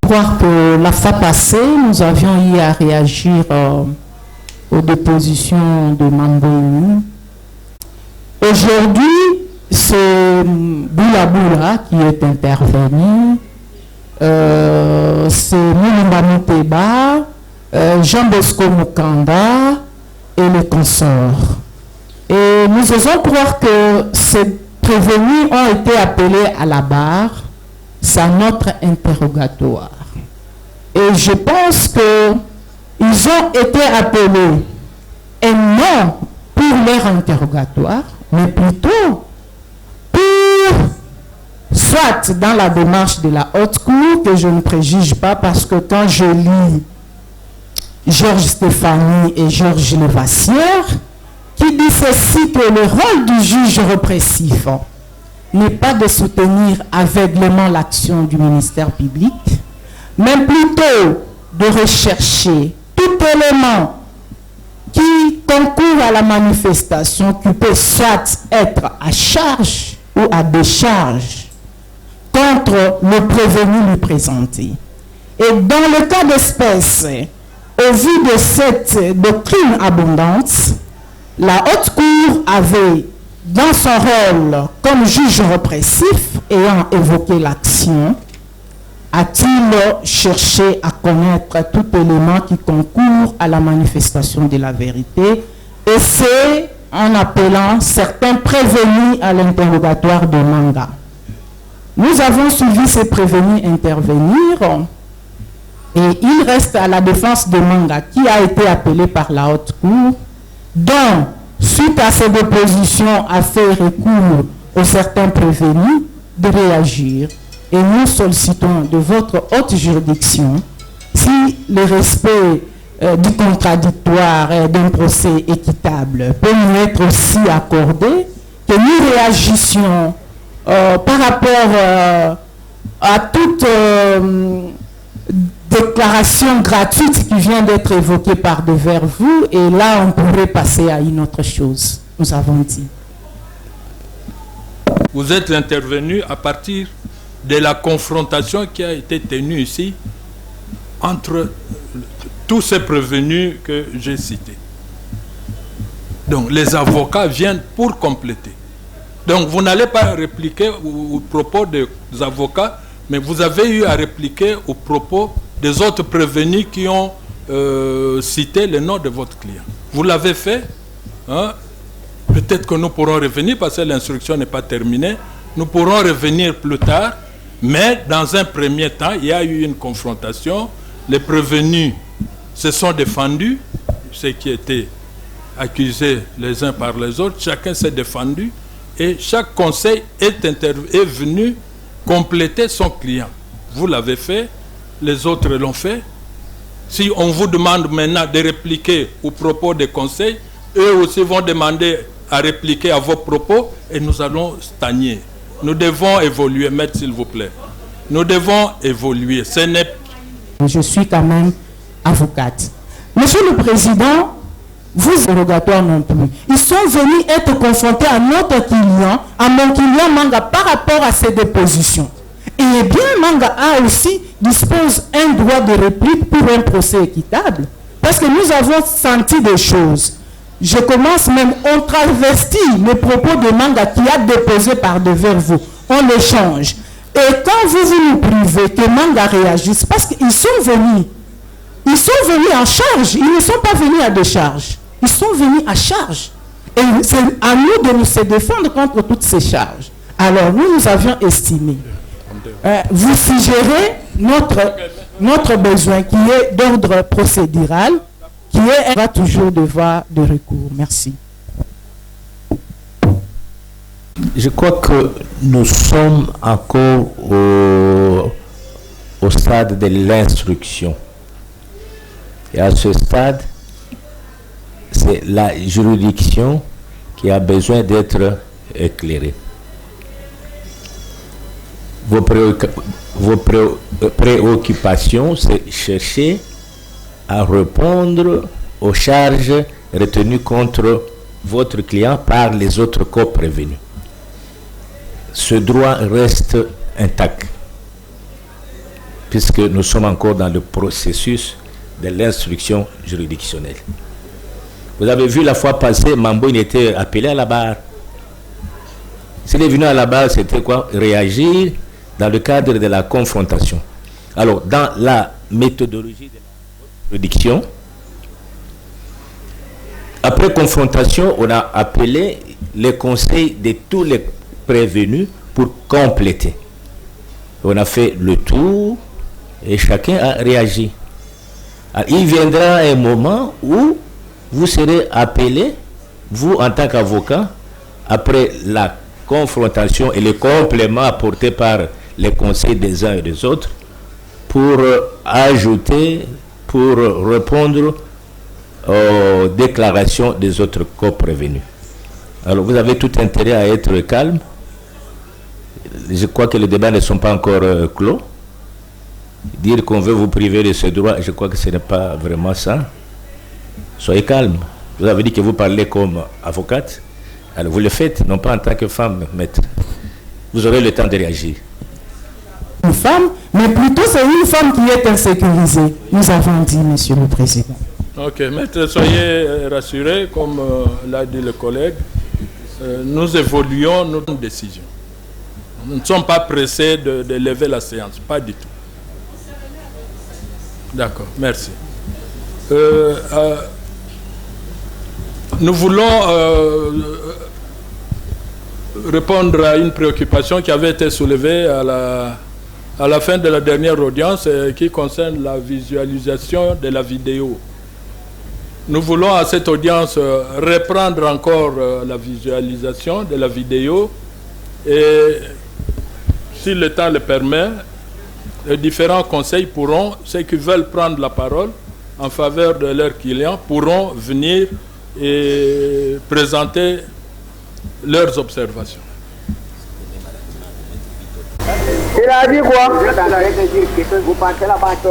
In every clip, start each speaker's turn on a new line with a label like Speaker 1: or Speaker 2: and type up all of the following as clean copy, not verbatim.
Speaker 1: croire que la fois passée, nous avions eu à réagir aux dépositions de Mamboïou. Aujourd'hui, c'est Boula Boula qui est intervenu. C'est Moulumba Mouteba, Jean Bosco Mukanda et les consorts. Et nous osons croire que ces prévenus ont été appelés à la barre. C'est notre interrogatoire. Et je pense qu'ils ont été appelés, et non pour leur interrogatoire, mais plutôt pour, soit dans la démarche de la haute cour, que je ne préjuge pas, parce que quand je lis Georges Stéphanie et Georges Levassière, qui dit ceci, que le rôle du juge répressif n'est pas de soutenir aveuglément l'action du ministère public, mais plutôt de rechercher tout élément qui concourt à la manifestation, qui peut soit être à charge ou à décharge contre le prévenu lui présenté. Et dans le cas d'espèce, au vu de cette doctrine abondante, la haute cour avait, dans son rôle comme juge répressif ayant évoqué l'action, a-t-il cherché à connaître tout élément qui concourt à la manifestation de la vérité, et c'est en appelant certains prévenus à l'interrogatoire de Manga. Nous avons suivi ces prévenus intervenir, et il reste à la défense de Manga, qui a été appelé par la haute cour, dont, suite à ces dépositions, a fait recours aux certains prévenus de réagir. Et nous sollicitons de votre haute juridiction, si le respect du contradictoire et d'un procès équitable peut nous être aussi accordé, que nous réagissions par rapport à toute déclaration gratuite qui vient d'être évoquée par devers vous, et là on pourrait passer à une autre chose, nous avons dit.
Speaker 2: Vous êtes intervenu à partir de la confrontation qui a été tenue ici entre tous ces prévenus que j'ai cités. Donc les avocats viennent pour compléter. Donc vous n'allez pas répliquer aux propos des avocats, mais vous avez eu à répliquer aux propos des autres prévenus qui ont cité le nom de votre client. Vous l'avez fait, hein? Peut-être que nous pourrons revenir, parce que l'instruction n'est pas terminée, nous pourrons revenir plus tard, mais dans un premier temps, il y a eu une confrontation, les prévenus se sont défendus, ceux qui étaient accusés les uns par les autres, chacun s'est défendu, et chaque conseil est venu compléter son client. Vous l'avez fait, les autres l'ont fait. Si on vous demande maintenant de répliquer aux propos des conseils, eux aussi vont demander à répliquer à vos propos, et nous allons stagner. Nous devons évoluer, maître, s'il vous plaît. Nous devons évoluer. Ce n'est...
Speaker 1: Je suis quand même avocate. Monsieur le Président, vous, interrogatoire non plus, ils sont venus être confrontés à notre client, à mon client Manga, par rapport à ses dépositions. Et bien, Manga a aussi dispose un droit de réplique pour un procès équitable. Parce que nous avons senti des choses. Je commence même, on travestit le propos de Manga qui a déposé par devers vous. On l'échange. Et quand vous nous privez que Manga réagisse, parce qu'ils sont venus en charge, ils ne sont pas venus à décharge. Ils sont venus à charge. Et c'est à nous de nous défendre contre toutes ces charges. Alors, nous avions estimé. Vous suggérez notre besoin qui est d'ordre procédural, qui va toujours devoir de recours. Merci.
Speaker 3: Je crois que nous sommes encore au stade de l'instruction. Et à ce stade, c'est la juridiction qui a besoin d'être éclairée. Vos préoccupations, c'est chercher à répondre aux charges retenues contre votre client par les autres co-prévenus. Ce droit reste intact, puisque nous sommes encore dans le processus de l'instruction juridictionnelle. Vous avez vu la fois passée, Mambo il était appelé à la barre. S'il est venu à la barre, c'était quoi? Réagir dans le cadre de la confrontation. Alors, dans la méthodologie de la juridiction, après confrontation, on a appelé les conseils de tous les prévenus pour compléter. On a fait le tour et chacun a réagi. Alors, il viendra un moment où vous serez appelé, vous en tant qu'avocat, après la confrontation et les compléments apportés par les conseils des uns et des autres, pour ajouter, pour répondre aux déclarations des autres co-prévenus. Alors vous avez tout intérêt à être calme. Je crois que les débats ne sont pas encore clos. Dire qu'on veut vous priver de ce droit, je crois que ce n'est pas vraiment ça. Soyez calme. Vous avez dit que vous parlez comme avocate. Alors vous le faites, non pas en tant que femme, maître. Vous aurez le temps de réagir.
Speaker 1: Une femme, mais plutôt c'est une femme qui est insécurisée. Nous avons dit, Monsieur le Président.
Speaker 2: Ok, maître, soyez rassurés, comme l'a dit le collègue. Nous évoluons nos décisions. Nous ne sommes pas pressés de lever la séance, pas du tout. D'accord, merci. Nous voulons répondre à une préoccupation qui avait été soulevée à la fin de la dernière audience qui concerne la visualisation de la vidéo. Nous voulons à cette audience reprendre encore la visualisation de la vidéo et si le temps le permet, les différents conseils pourront, ceux qui veulent prendre la parole en faveur de leurs clients, pourront venir et présenter leurs observations.
Speaker 4: Il a dit quoi? Vous pensez la banque?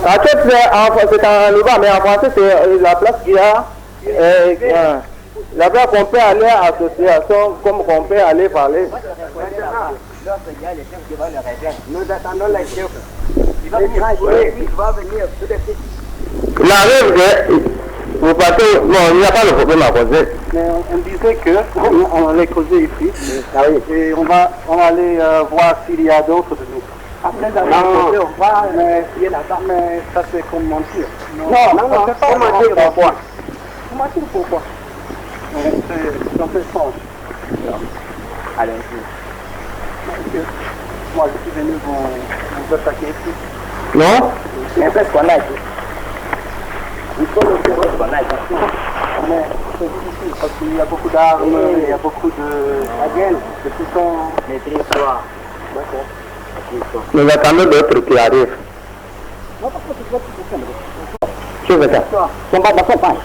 Speaker 4: En fait, c'est en Liban, mais en français, c'est la place qu'il y a. La place qu'on peut aller à l'association, comme qu'on peut aller parler. Nous attendons les chefs. Il va venir. Il arrive que vous partez. Non, il n'y a pas de problème à poser. Mais on disait qu'on allait causer ici. Et on va aller voir s'il y a d'autres de nous. Après d'aller on va essayer la dame, mais ça c'est comme mentir. Non, c'est pas mentir pourquoi. Mentir pourquoi? C'est un peu étrange. Allez, moi je suis venu vous attaquer ici. Non? C'est un peu ce qu'on a ici. Il faut le faire ce qu'on a ici. Mais c'est difficile parce qu'il y a beaucoup d'armes, il y a beaucoup de puissants. Maîtrise-toi. D'accord. Nous attendons d'autres qui arrivent. Je veux ça. On va dans son pain.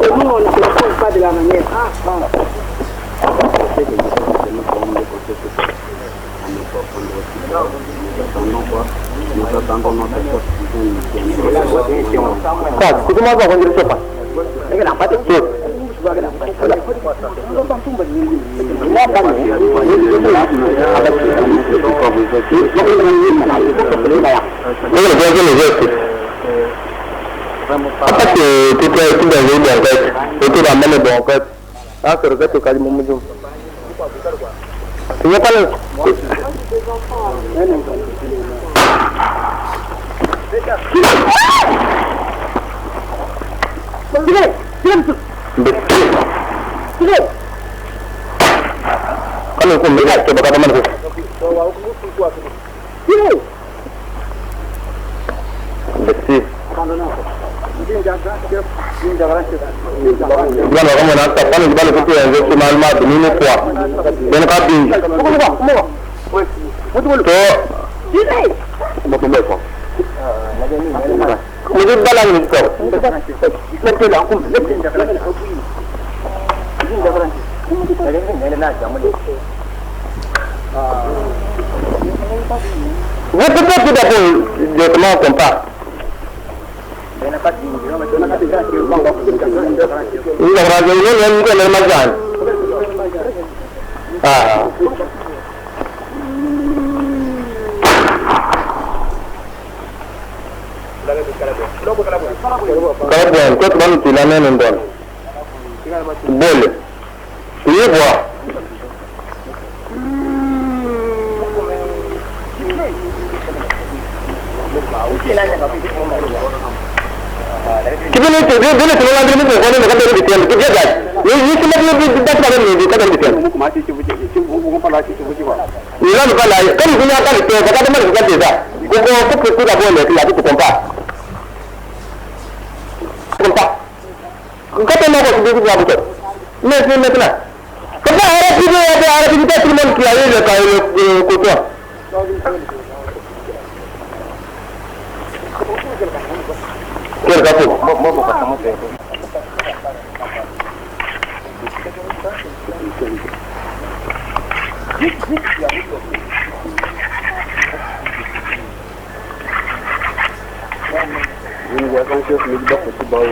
Speaker 4: Nous, on ne se pas de la manière. Écoutez-moi, on ne sait pas. Vous pouvez tout d'abord directement qu'on parle. Kalabuan, kau teman tilangan nonton. Boleh. Iya buah. Kita ni tu, dia semua lagi ni boleh nak kata dia betul. Kita jaga. Ini semua dia tidak pada ni, kata betul. Mati cuba. Ini lah bukan lah. Kan punya kan itu, kata teman kita tidak. Kau tidak boleh, tidak tu kompak. Kompak. Kata nak buat sendiri buat betul. Ni lah. Kata ada kita cuma kiai le kalau kutu. Kira kapu. Mau kamu tu. Ini dia kan sih lebih bagus tu bau.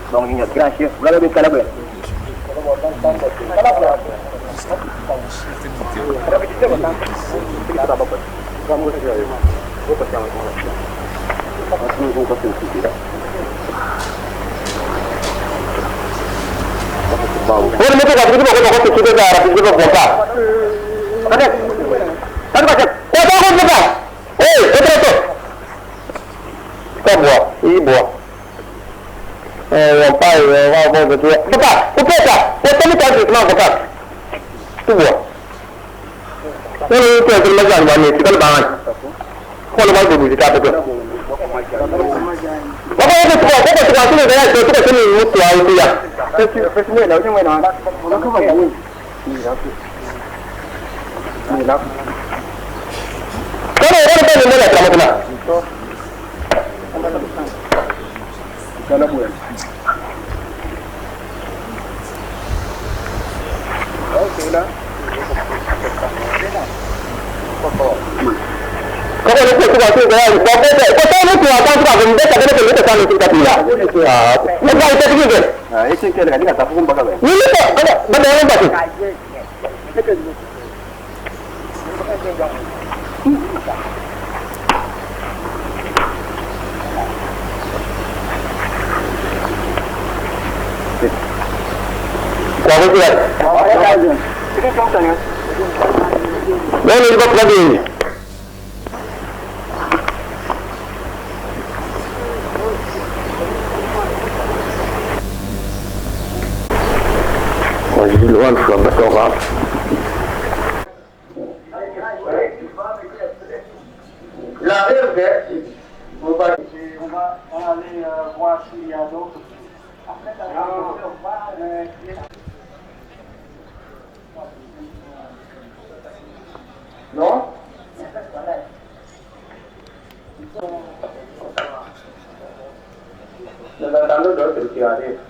Speaker 4: Dong ingat gracias. Berapa lebih kalau boleh. Yang pai, apa betul? Betul, betul tak? Betul ni tak semua betul. Tu buat. Ini tu yang macam mana? Kita lepas. Kalau mahu buat kita betul. Apa yang tu buat? Apa tu sini dah? Tu sini mutu itu ya. Sini dah macam mana? Orang kau macam ni. Ni lah. Kalau orang tu ni mana macam mana? Kalau buat. Okay lah. Kalau nak tu baca saya, apa ni tu akan tu akan dia kata dia tak tahu kita dia. Macam itu juga. Itu kira kan dia tak pun bagai. Ini tu ada yang baca. Kau betul. Ini contohnya. Boleh buat lagi. Wajib luar sudah berdoa. La verde, on va aller voir s'il y a d'autres. Non? Tanda d'autres qui arrivent.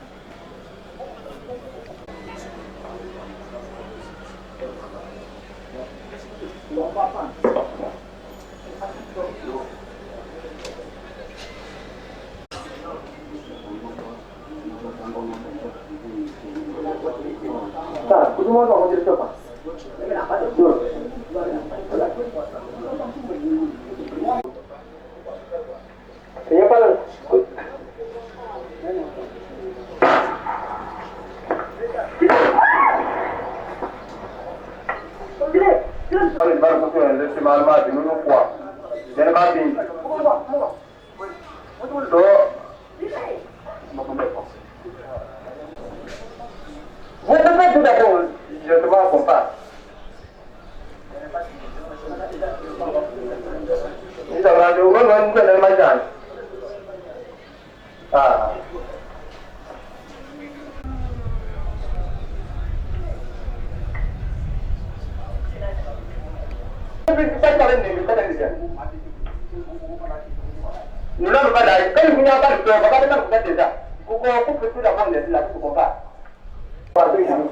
Speaker 4: Semua orang jadi siapa? Siapa lagi? Kalau baru satu yang dari malam ni, nunu kuat. Jangan mati. So, Bukan sudah pun, dia semua kompak. Ini dah ada orang dari macam. Kita cakap ni, kita dah ni. Nula berpada, kan punya apa tu? Bapa kita bukan desa. Kuku sudah pun dia lah kuku kompak. Waktu ini.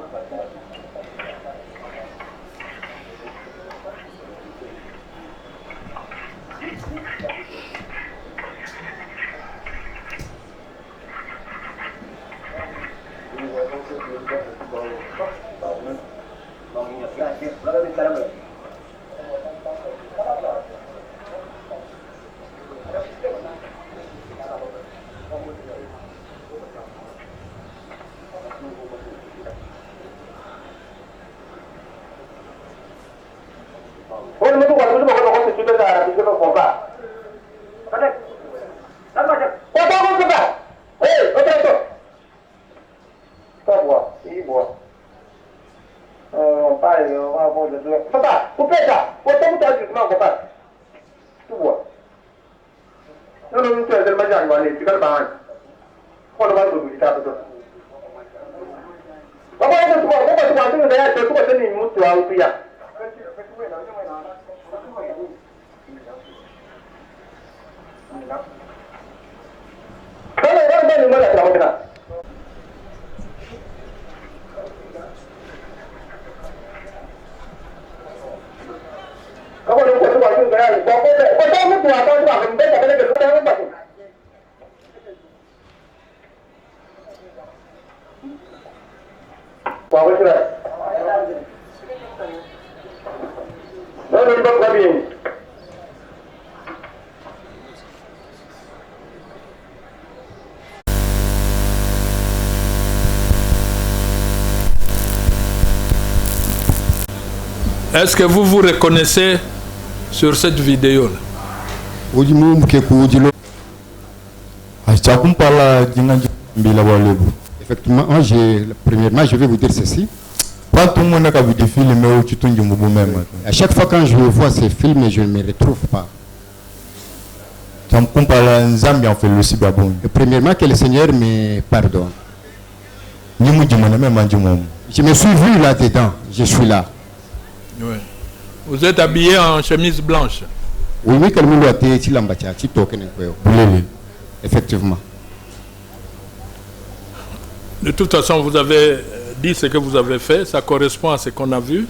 Speaker 2: Est-ce que vous vous reconnaissez sur cette vidéo-là?
Speaker 5: Effectivement, premièrement, je vais vous dire ceci. À chaque fois quand je vois ces films, je ne me retrouve pas. Et premièrement, que le Seigneur me pardonne. Je me suis vu là-dedans, je suis là.
Speaker 2: Oui. Vous êtes habillé en chemise blanche.
Speaker 5: Oui, effectivement.
Speaker 2: De toute façon, vous avez dit ce que vous avez fait, ça correspond à ce qu'on a vu.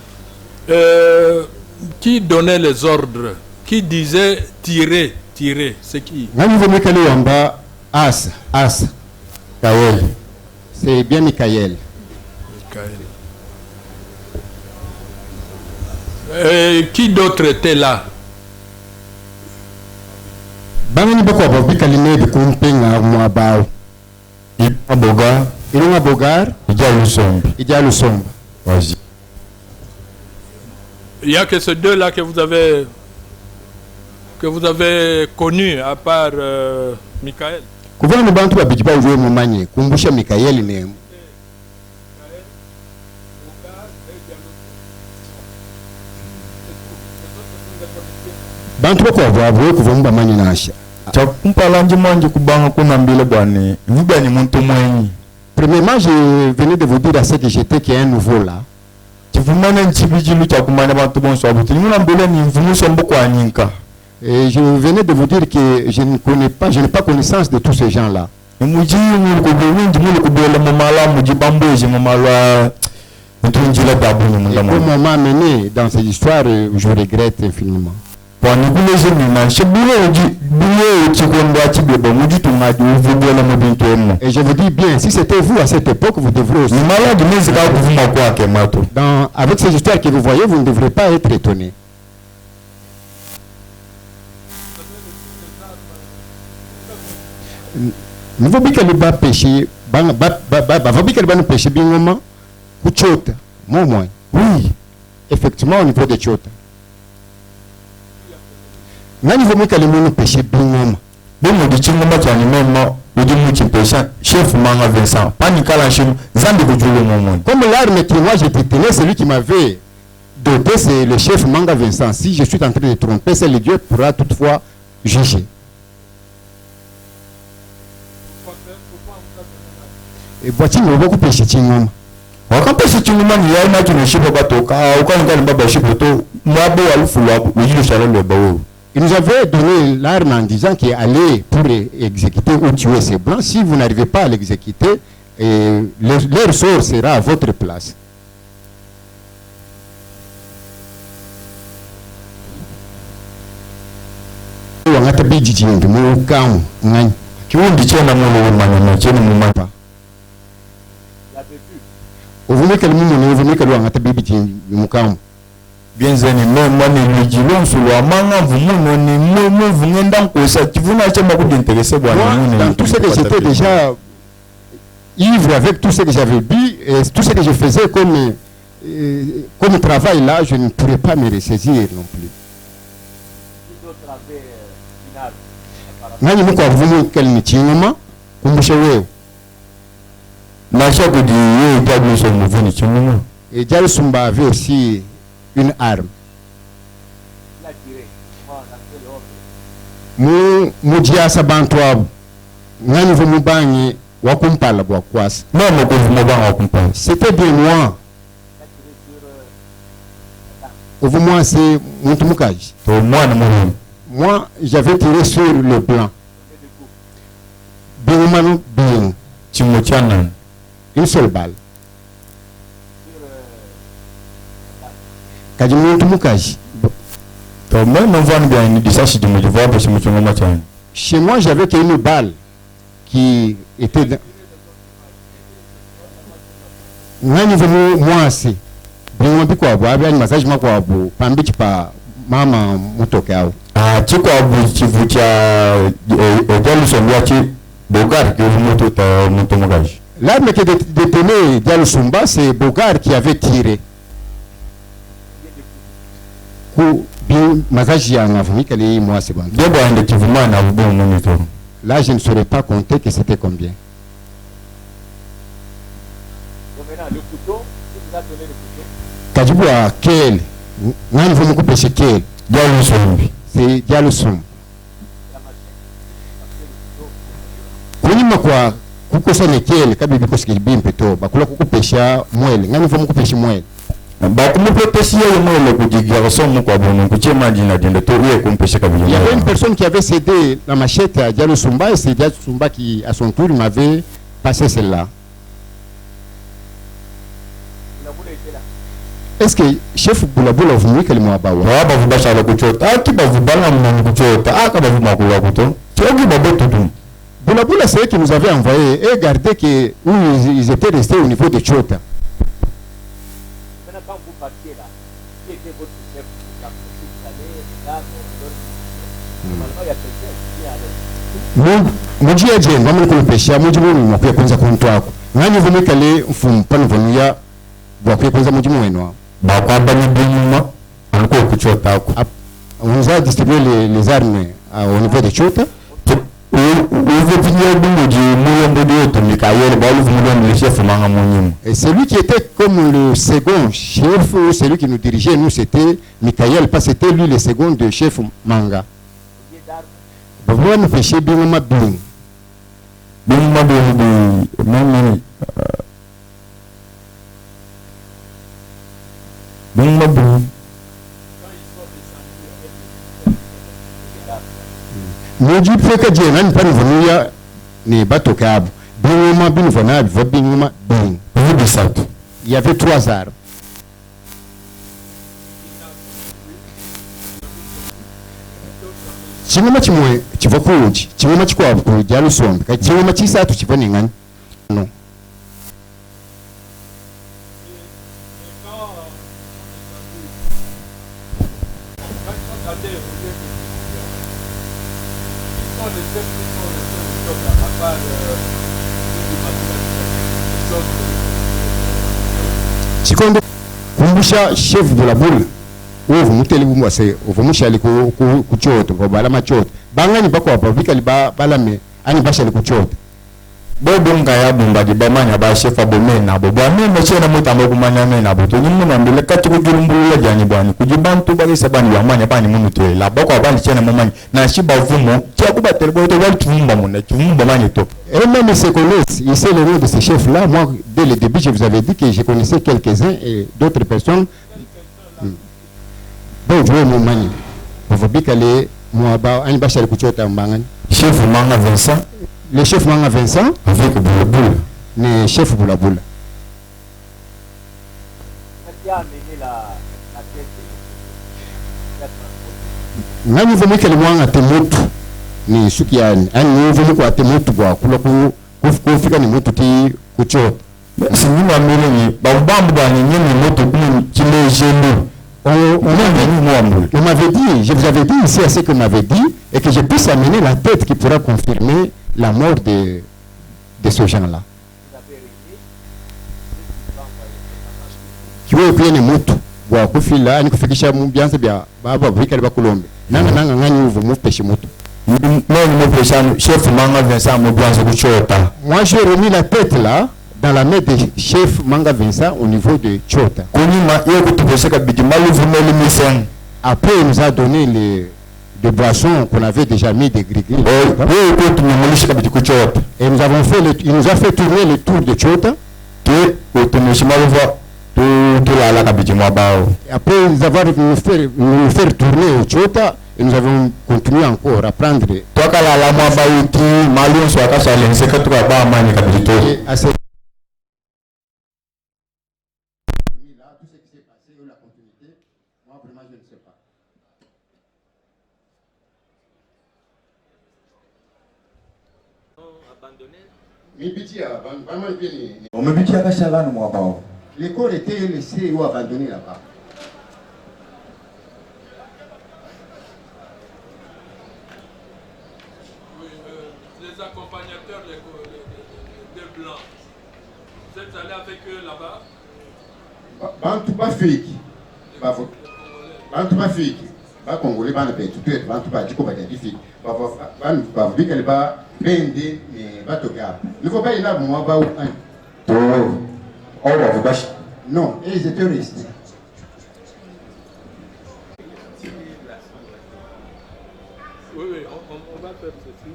Speaker 2: Qui donnait les ordres? Qui disait tirer, tirer? C'est qui?
Speaker 5: C'est bien Michael.
Speaker 2: Qui d'autre était là? Il n'y a que ces deux-là que vous avez connus, à part Michael.
Speaker 5: Premièrement, je venais de vous dire à ce que j'étais qu'il y a un nouveau là. Et je venais de vous dire que je n'ai pas connaissance de tous ces gens-là. Et comme on m'a amené dans cette histoire, je regrette infiniment. Et je vous dis bien, si c'était vous à cette époque, vous devrez aussi. Avec ces histoires que vous voyez, vous ne devrez pas être étonné. Nous voulons que le bas péché, oui, effectivement au niveau de Tchota. Comme l'arme que moi j'ai détenu, celui qui m'avait doté, c'est le chef Manga Vincent. Si je suis en train de tromper, c'est le Dieu pourra toutefois juger. Et voici nous beaucoup péché Chingoma. Il nous avait donné l'arme en disant qu'il allait pour exécuter ou tuer ces blancs. Si vous n'arrivez pas à l'exécuter, leur sort sera à votre place. Ovume kali mumu ovume kali wangata bibi mukamu.
Speaker 6: Bien zeni moi ne dilon sur le manga vous mon vous n'endant que ça tu vous n'avez pas beaucoup intéressé
Speaker 5: dans tout ce que j'étais déjà ivre avec tout ce que j'avais bu et tout ce que je faisais comme travail là, je ne pourrais pas me ressaisir non plus. Nani muko avumu quel mitingoma kumbusha wewe
Speaker 6: na chaque dit Diallo Sumba venu tingoma
Speaker 5: et Diallo Sumba avait aussi une arme. Mujia sabantwa nani vumu banyi wakumpala bwa kwasa
Speaker 6: non mo ko vumu banga wakumpala
Speaker 5: c'était bien moi. Moi c'est Muntumukaji. Moi j'avais tiré sur le blanc. Bingumanu bing.
Speaker 6: Timotianan.
Speaker 5: Une seule balle. Kaji Muntumukaji. Chez moi j'avais qu'une balle qui était dans... Moi c'est Binguma biko abo abi massage mako abo pambichi pa mama mutoke ao
Speaker 6: chiko abo chivucha Diallo Sumba chi Bogar que moto ta Muntumukaji.
Speaker 5: L'arme qui détenait Diallo Sumba c'est Bogar qui avait tiré. Là je ne saurais pas compter que c'était combien.
Speaker 4: Le couteau, vous a donné le couteau.
Speaker 5: Kajibu a quel nani vous me coupez chez quel
Speaker 6: Diallo Sumba
Speaker 5: c'est Diallo Sumba kunima kwa kukosa nekele kabibi kosikili bimpeto bakula kukupesha mwele nani vous me coupez chez mwele
Speaker 6: ba kumupepesi yeye mwele kujigira somo kwa bono kuchema jina dinde to yeye kumpesha kabili.
Speaker 5: Il y avait une personne qui avait cédé la machette à Diallo Sumba et c'est Diallo Sumba qui à son tour m'avait passé celle-là. Est-ce que chef Bulabula vous que le moi bawa
Speaker 6: ba vous bacha la kuchota ki ba vous bala mna kuchota aka ba vous makula kuto tiogi ba boto tu
Speaker 5: Bulabula c'est qui nous avait envoyé et gardé que où ils étaient restés au niveau de Chota.
Speaker 4: Maintenant quand vous partiez là, qui était votre chef pour vous allez là normalement il y a quelqu'un qui est allé
Speaker 5: Muji ya jenga mwe kulipesha muji mwe mwe kwanza kuntwako nani vume kale mfumu pano vunya bwa kwanza muji mwe no
Speaker 6: ba kwa bani binuma alikuwa kuchota ko
Speaker 5: on a distribué les armes au niveau de Chota. Et celui qui était comme le second chef ou celui qui nous dirigeait nous c'était Michael parce que c'était lui le second de chef Manga. Bon nous pêcher Binguma Bing.
Speaker 6: Binguma Bing même Binguma Bing.
Speaker 5: Muji feka jena ni pani vanuya ni bato kabu. Binguma Bing vanabi va Binguma Bing. Il y avait 3 armes. Chingoma chimwe chiva kuuji, chingoma chikwabu ku Diallo Sumba. Ka chingoma chisatu chiva ningani. No. Chikondo kumbusha chef Bulabula uvu muteli bumwase uvu mushali ku Chota ko bala machoto bangani bakwa babika liba balame ani bashali ku Chota
Speaker 6: bobo ngaya bumba di bamanya ba chef abome na bobo ame mechena mutambo kumanya me na boto nyimu na mbele kati kujulumbula jani bwani kujibantu bali sabani bamanya bani mumutwe la bakwa bali chena mumanya na shiba vumo tia kuba teleboto wali tumba mona tumba manya to.
Speaker 5: Et même se connaissent, ils savent le nom de ces chefs-là. Moi, dès le début, je vous avais dit que je connaissais quelques-uns et d'autres personnes. Bon, je vais mon mani. Pour vous dire que les
Speaker 6: chef Manga Vincent.
Speaker 5: Le chef Manga Vincent.
Speaker 6: Avec Bulabula.
Speaker 5: Le chef Bulabula.
Speaker 4: Qui a amené la tête
Speaker 5: Nani vous que le Manga Temotu. Ni sukiani ani vumu kwa temotu kwa kula kufika ni motu ti kucho
Speaker 6: si nous m'avons
Speaker 5: on m'avait dit, je vous avais dit ici à ce que m'avait dit, et que je puisse amener la tête qui pourra confirmer la mort de ce gens-là. Qui veut bien moto, boire kufila, ni kufikisha mbianze bia baba vika liba kulombe. Nanga ngani uvu mu pêche moto. Moi j'ai remis la tête là dans la main de chef Manga Vincent au niveau de Chota. Après il nous a donné des boissons qu'on avait déjà mis des gris-gris. Et nous avons fait il nous a fait tourner le tour de Chota. Après nous faire tourner au Chota, et nous avons continué encore à prendre. Et à cette les corps étaient laissés ou abandonnés là-bas.
Speaker 2: Oui, les accompagnateurs des Blancs, vous êtes allé avec eux là-bas?
Speaker 5: Bantu pas fake. Bantu pas fake. Ba Congolais ba na pe tout bantu pas diko ba fake. Ba vika ba bende mais ba toga. Ne faut pas y là moi ba ou un. Non, ils étaient restés.
Speaker 2: Oui, on va faire ceci.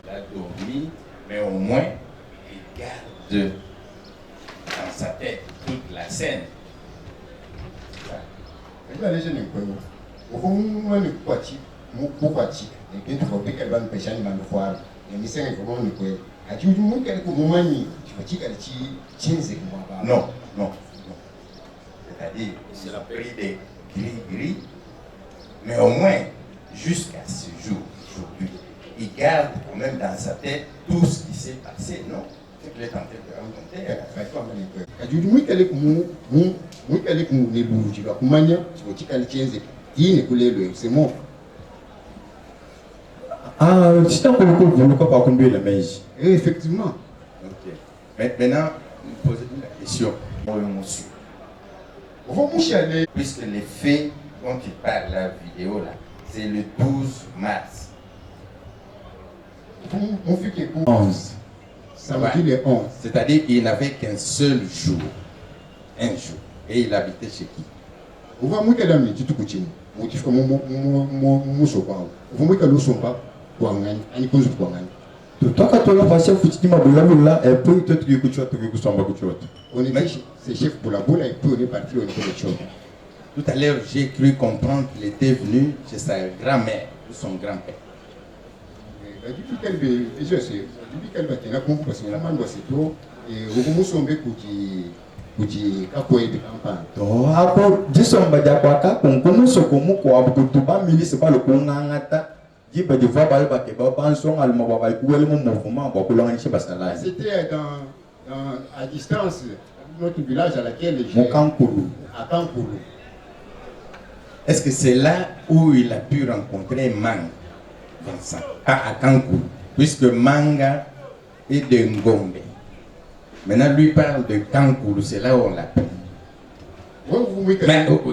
Speaker 3: Il a dormi, mais au moins, il garde dans sa tête toute la scène.
Speaker 5: Il a les jeunes inconnus. Au fond, moi, je suis parti. Et puis, il faut que quelqu'un me pêche un peu de foire. Et il s'est informé de quoi. A-t-il eu du quelque moment
Speaker 3: Non. C'est-à-dire, c'est la période des gris-gris, mais au moins, jusqu'à ce jour, aujourd'hui, il garde quand même dans sa tête tout ce qui s'est passé, non? C'est que les tentés de raconter.
Speaker 5: C'est mort.
Speaker 6: Ah, c'est un peu le coup, vous ne pouvez pas combler la magie.
Speaker 5: Effectivement.
Speaker 3: Ok. Maintenant, posez-vous la question. Puisque les faits dont il parle la vidéo là, c'est le 12 mars.
Speaker 5: Mon fils est 11. Ça veut dire le 11.
Speaker 3: C'est-à-dire qu'il n'avait qu'un seul jour. Un jour. Et il habitait chez qui?
Speaker 5: Vous voyez, moi, je suis tout petit. Je suis comme mon sopa. Vous voyez que nous ne sommes pas pour un an. On est cause pour un an. On était c'est chef pour la boule et puis on est parti au niveau de Chota.
Speaker 3: Tout à l'heure, j'ai cru comprendre qu'il était venu chez sa grand-mère ou son grand-père.
Speaker 5: Depuis qu'elle va tenir compte parce que la main doit se trouver et vous sommes kuti kakwedi kampani
Speaker 6: hapo jisomba jakwaka konkomo sokomo ko abukutuba milisi balo kungangata jiba diva balo bakeba banso alma baba kuwele mo mouvement ba kulanganisha basala.
Speaker 5: C'était à distance notre village à laquelle j'ai à Kankulu.
Speaker 3: Est-ce que c'est là où il a pu rencontrer Manga Vincent? Pas à Kankulu, puisque Manga est de Ngombe. Maintenant, lui parle de Kankulu, c'est là où on l'appelle.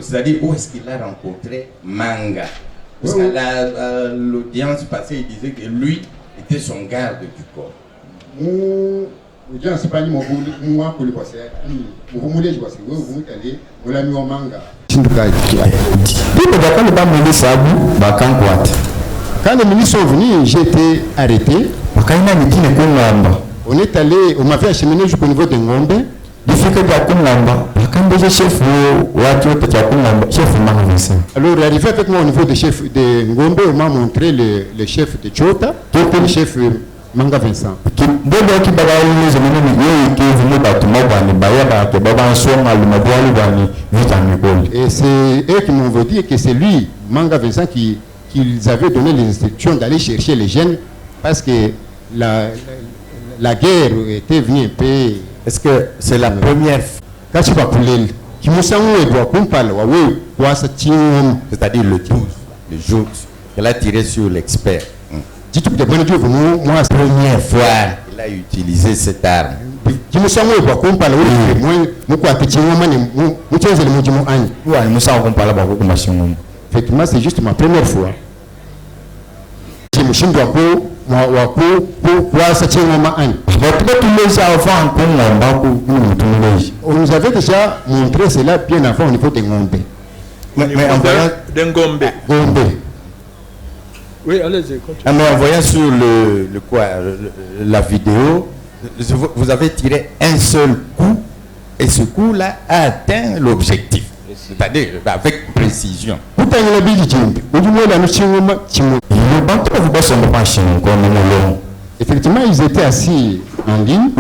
Speaker 3: C'est-à-dire, où est-ce qu'il a rencontré Manga? Parce qu'à l'audience passée, il disait que lui était son garde du corps.
Speaker 5: Quand les ministres sont venus, j'ai été arrêté. On est allé, on m'avait acheminé jusqu'au niveau de Ngombe. Alors, arrivé avec moi au niveau de chef de Ngombe, on m'a montré le chef de Chota, le chef Manga Vincent. Et c'est eux qui m'ont dit que c'est lui, Manga Vincent, qu'ils avaient donné les instructions d'aller chercher les jeunes parce que la guerre était venue un peu.
Speaker 6: Est-ce que c'est la première fois, c'est-à-dire le 12, le jour qu'elle a tiré sur l'expert?
Speaker 5: C'est la première
Speaker 6: fois qu'il a utilisé cette arme.
Speaker 5: Effectivement, c'est juste ma première fois. On nous avait déjà montré cela bien avant au niveau des Ngombe.
Speaker 2: Oui, allez-y, continue.
Speaker 6: Mais en voyant sur la vidéo, vous avez tiré un seul coup et ce coup-là a atteint l'objectif, c'est-à-dire avec précision.
Speaker 5: Effectivement, ils étaient assis en ligne.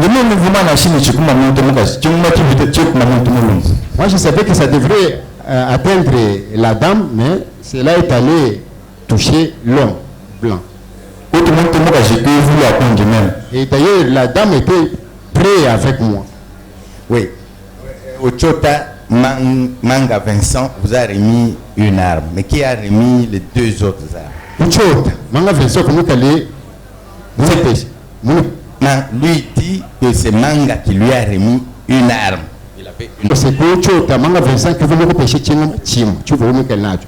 Speaker 5: Moi, je savais que ça devrait atteindre la dame, mais cela est allé toucher l'homme blanc. Et d'ailleurs, la dame était prête avec moi.
Speaker 6: Oui. Ochota Manga Vincent vous a remis une arme, mais qui a remis les deux autres armes?
Speaker 5: Ochota Manga Vincent, comment elle
Speaker 6: lui dit que c'est Manga qui lui a remis une arme. Il avait une...
Speaker 5: C'est que Ochota Manga Vincent qui veut me repêcher Tchim, tu veux me qu'elle n'a.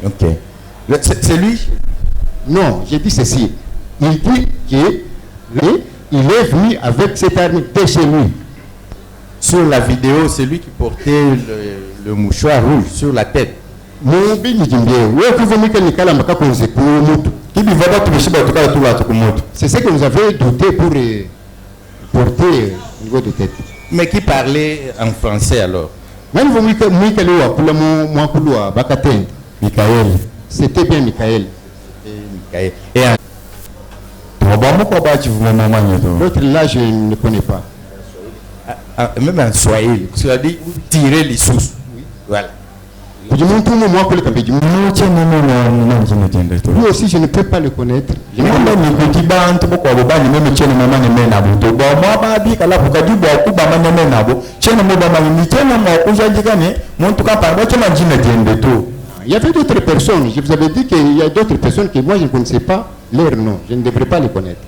Speaker 5: Ok.
Speaker 6: C'est lui?
Speaker 5: Non, j'ai dit ceci. Il dit qu'il est venu avec cette arme de chez lui.
Speaker 6: Sur la vidéo, c'est lui qui portait le mouchoir rouge sur la tête.
Speaker 5: C'est ce que nous avions douté pour porter au niveau de tête.
Speaker 6: Mais qui parlait en français alors?
Speaker 5: Michael. C'était bien Michael.
Speaker 6: Et
Speaker 5: l'autre là, je ne connais pas.
Speaker 6: Même en Swahili, tu as dit tirer les sous. Voilà.
Speaker 5: Lui aussi, je ne peux pas le connaître. Il y avait d'autres personnes. Je vous avais dit qu'il y a d'autres personnes que moi je ne connaissais pas leur nom. Je ne devrais pas les connaître.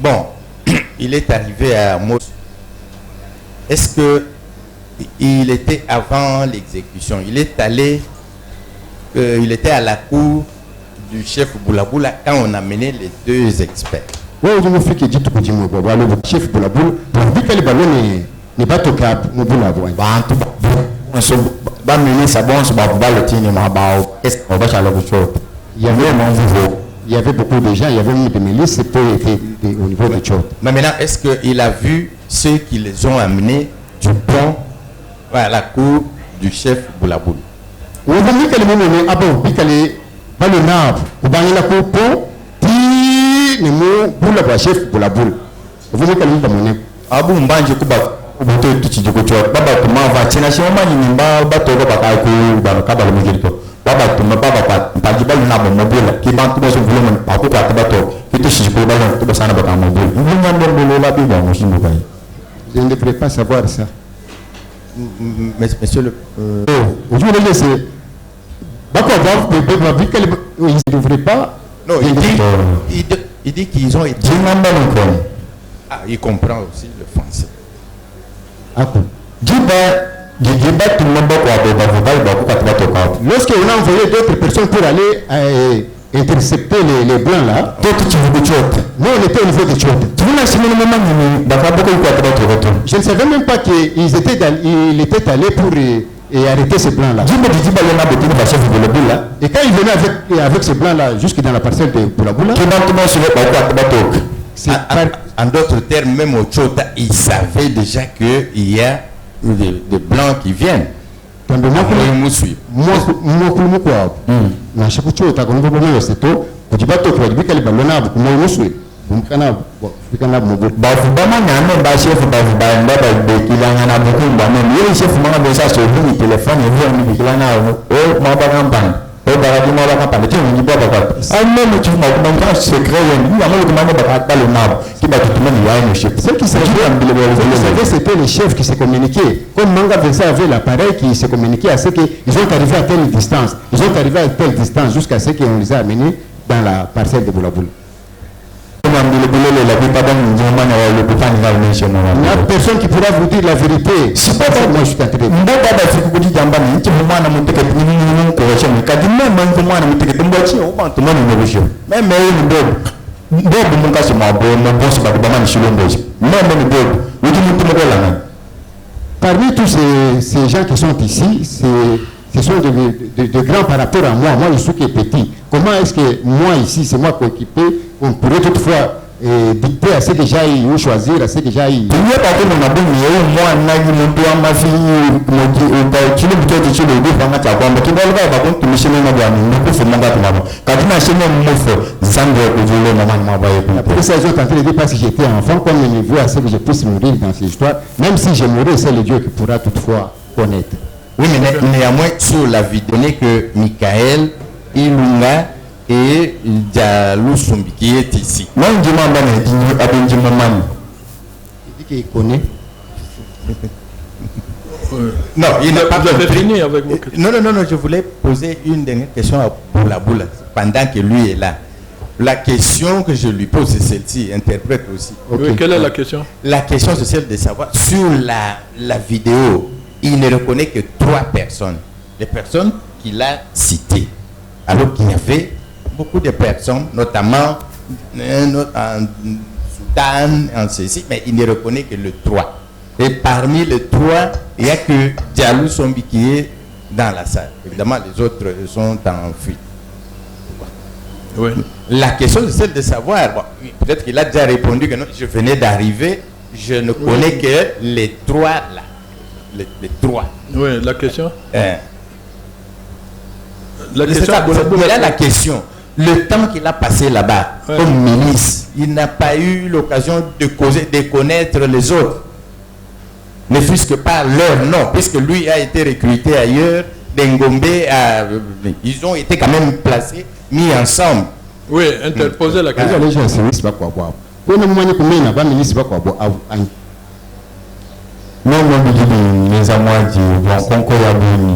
Speaker 6: Bon, il est arrivé à Mos. Est-ce que il était avant l'exécution? Il est allé, il était à la cour du chef Boulaboula quand on a mené les deux experts.
Speaker 5: Oui, je me fais que dit tout le chef Boulaboula, pour dire que le ballon n'est pas toqué à Boulaboula. Il y avait beaucoup de gens, il y avait même des milices pour être au niveau du Tchot.
Speaker 6: Mais maintenant, est-ce qu'il a vu ceux qui les ont amenés du pont à la cour du chef Boulaboul?
Speaker 5: Oui, vous que le monde est bon, puis qu'elle est pas le nab, vous bagnez la cour pont, puis le mot pour le chef Boulaboul. Vous voyez qu'elle est pas monnaie.
Speaker 6: Ah bon, je kuba. Baba tuma va chena shi mama ni mba bato ba ka ku ba ka ba le mujito baba tuma baba pa jiba na ba mobile ki ban tu ba so volume pa ko ka bato ki to shi ko ba to ba sana ba ka mobile ni ngam do la bi ba mo shi mo kai.
Speaker 5: Je ne devrais pas savoir ça.
Speaker 6: Monsieur le
Speaker 5: je voulais laisser Bako va vu qu'elle ne devrait pas.
Speaker 6: Non, il dit qu'ils ont été. Ah, il comprend aussi le français.
Speaker 5: Lorsqu'on a envoyé d'autres personnes pour aller intercepter les blancs là, nous on était au niveau de Tchot. Je ne savais même pas qu'il était allé pour arrêter ces blancs là. Et quand il venait avec ces blancs là jusque dans la parcelle de Boulaboula,
Speaker 6: en d'autres termes, même au Tchota, il savait déjà qu'il y a des blancs qui viennent.
Speaker 5: Ce qui c'était les chefs qui se communiquaient. Comme Manga Vincent avait l'appareil qui se communiquait à ce qu'ils ont arrivé à telle distance. Ils ont arrivé à telle distance jusqu'à ce qu'on les a amenés dans la parcelle de Boulaboul. Il n'y a personne qui pourra vous dire la vérité. C'est pas ça que moi je suis en train de dire. Parmi tous ces gens qui sont ici, ce sont de grands par rapport à moi. Moi, je suis petit. Comment est-ce que moi, ici, c'est moi coéquipé, on pourrait toutefois dicter à ce que j'aille ou choisir, à ce que j'aille. Après ça, ils ont tenté de dire parce que j'étais enfant, comme il me voit à ce que je puisse mourir dans ces histoires. Même si je mourrai, c'est le Dieu qui pourra toutefois connaître.
Speaker 7: Oui, mais néanmoins, sur la vidéo, que Michael, Ilunga et Diallo Sombi qui est ici.
Speaker 5: Il dit qu'il connaît.
Speaker 7: Non, il n'a pas
Speaker 2: fini avec vos questions.
Speaker 7: Non, je voulais poser une dernière question à Boulaboula pendant que lui est là. La question que je lui pose, c'est celle-ci, interprète aussi.
Speaker 2: Okay. Oui, quelle est la question?
Speaker 7: La question, c'est celle de savoir, sur la vidéo, il ne reconnaît que 3 personnes. Les personnes qu'il a citées. Alors qu'il y avait beaucoup de personnes, notamment en Soudan, en ceci, mais il ne reconnaît que le 3. Et parmi les 3, il n'y a que Diallo Sombi qui est dans la salle. Évidemment, les autres sont en fuite.
Speaker 2: Oui.
Speaker 7: La question, c'est celle de savoir, bon, peut-être qu'il a déjà répondu que non, je venais d'arriver, je ne connais que les 3 là. Les 3.
Speaker 2: Oui, la question
Speaker 7: la question. Le temps qu'il a passé là-bas, comme ministre, il n'a pas eu l'occasion de causer, de connaître les autres. Ne fût-ce que par leur nom, puisque lui a été recruté ailleurs, d'Engombe, ils ont été quand même placés, mis ensemble.
Speaker 2: Oui, interposer la question.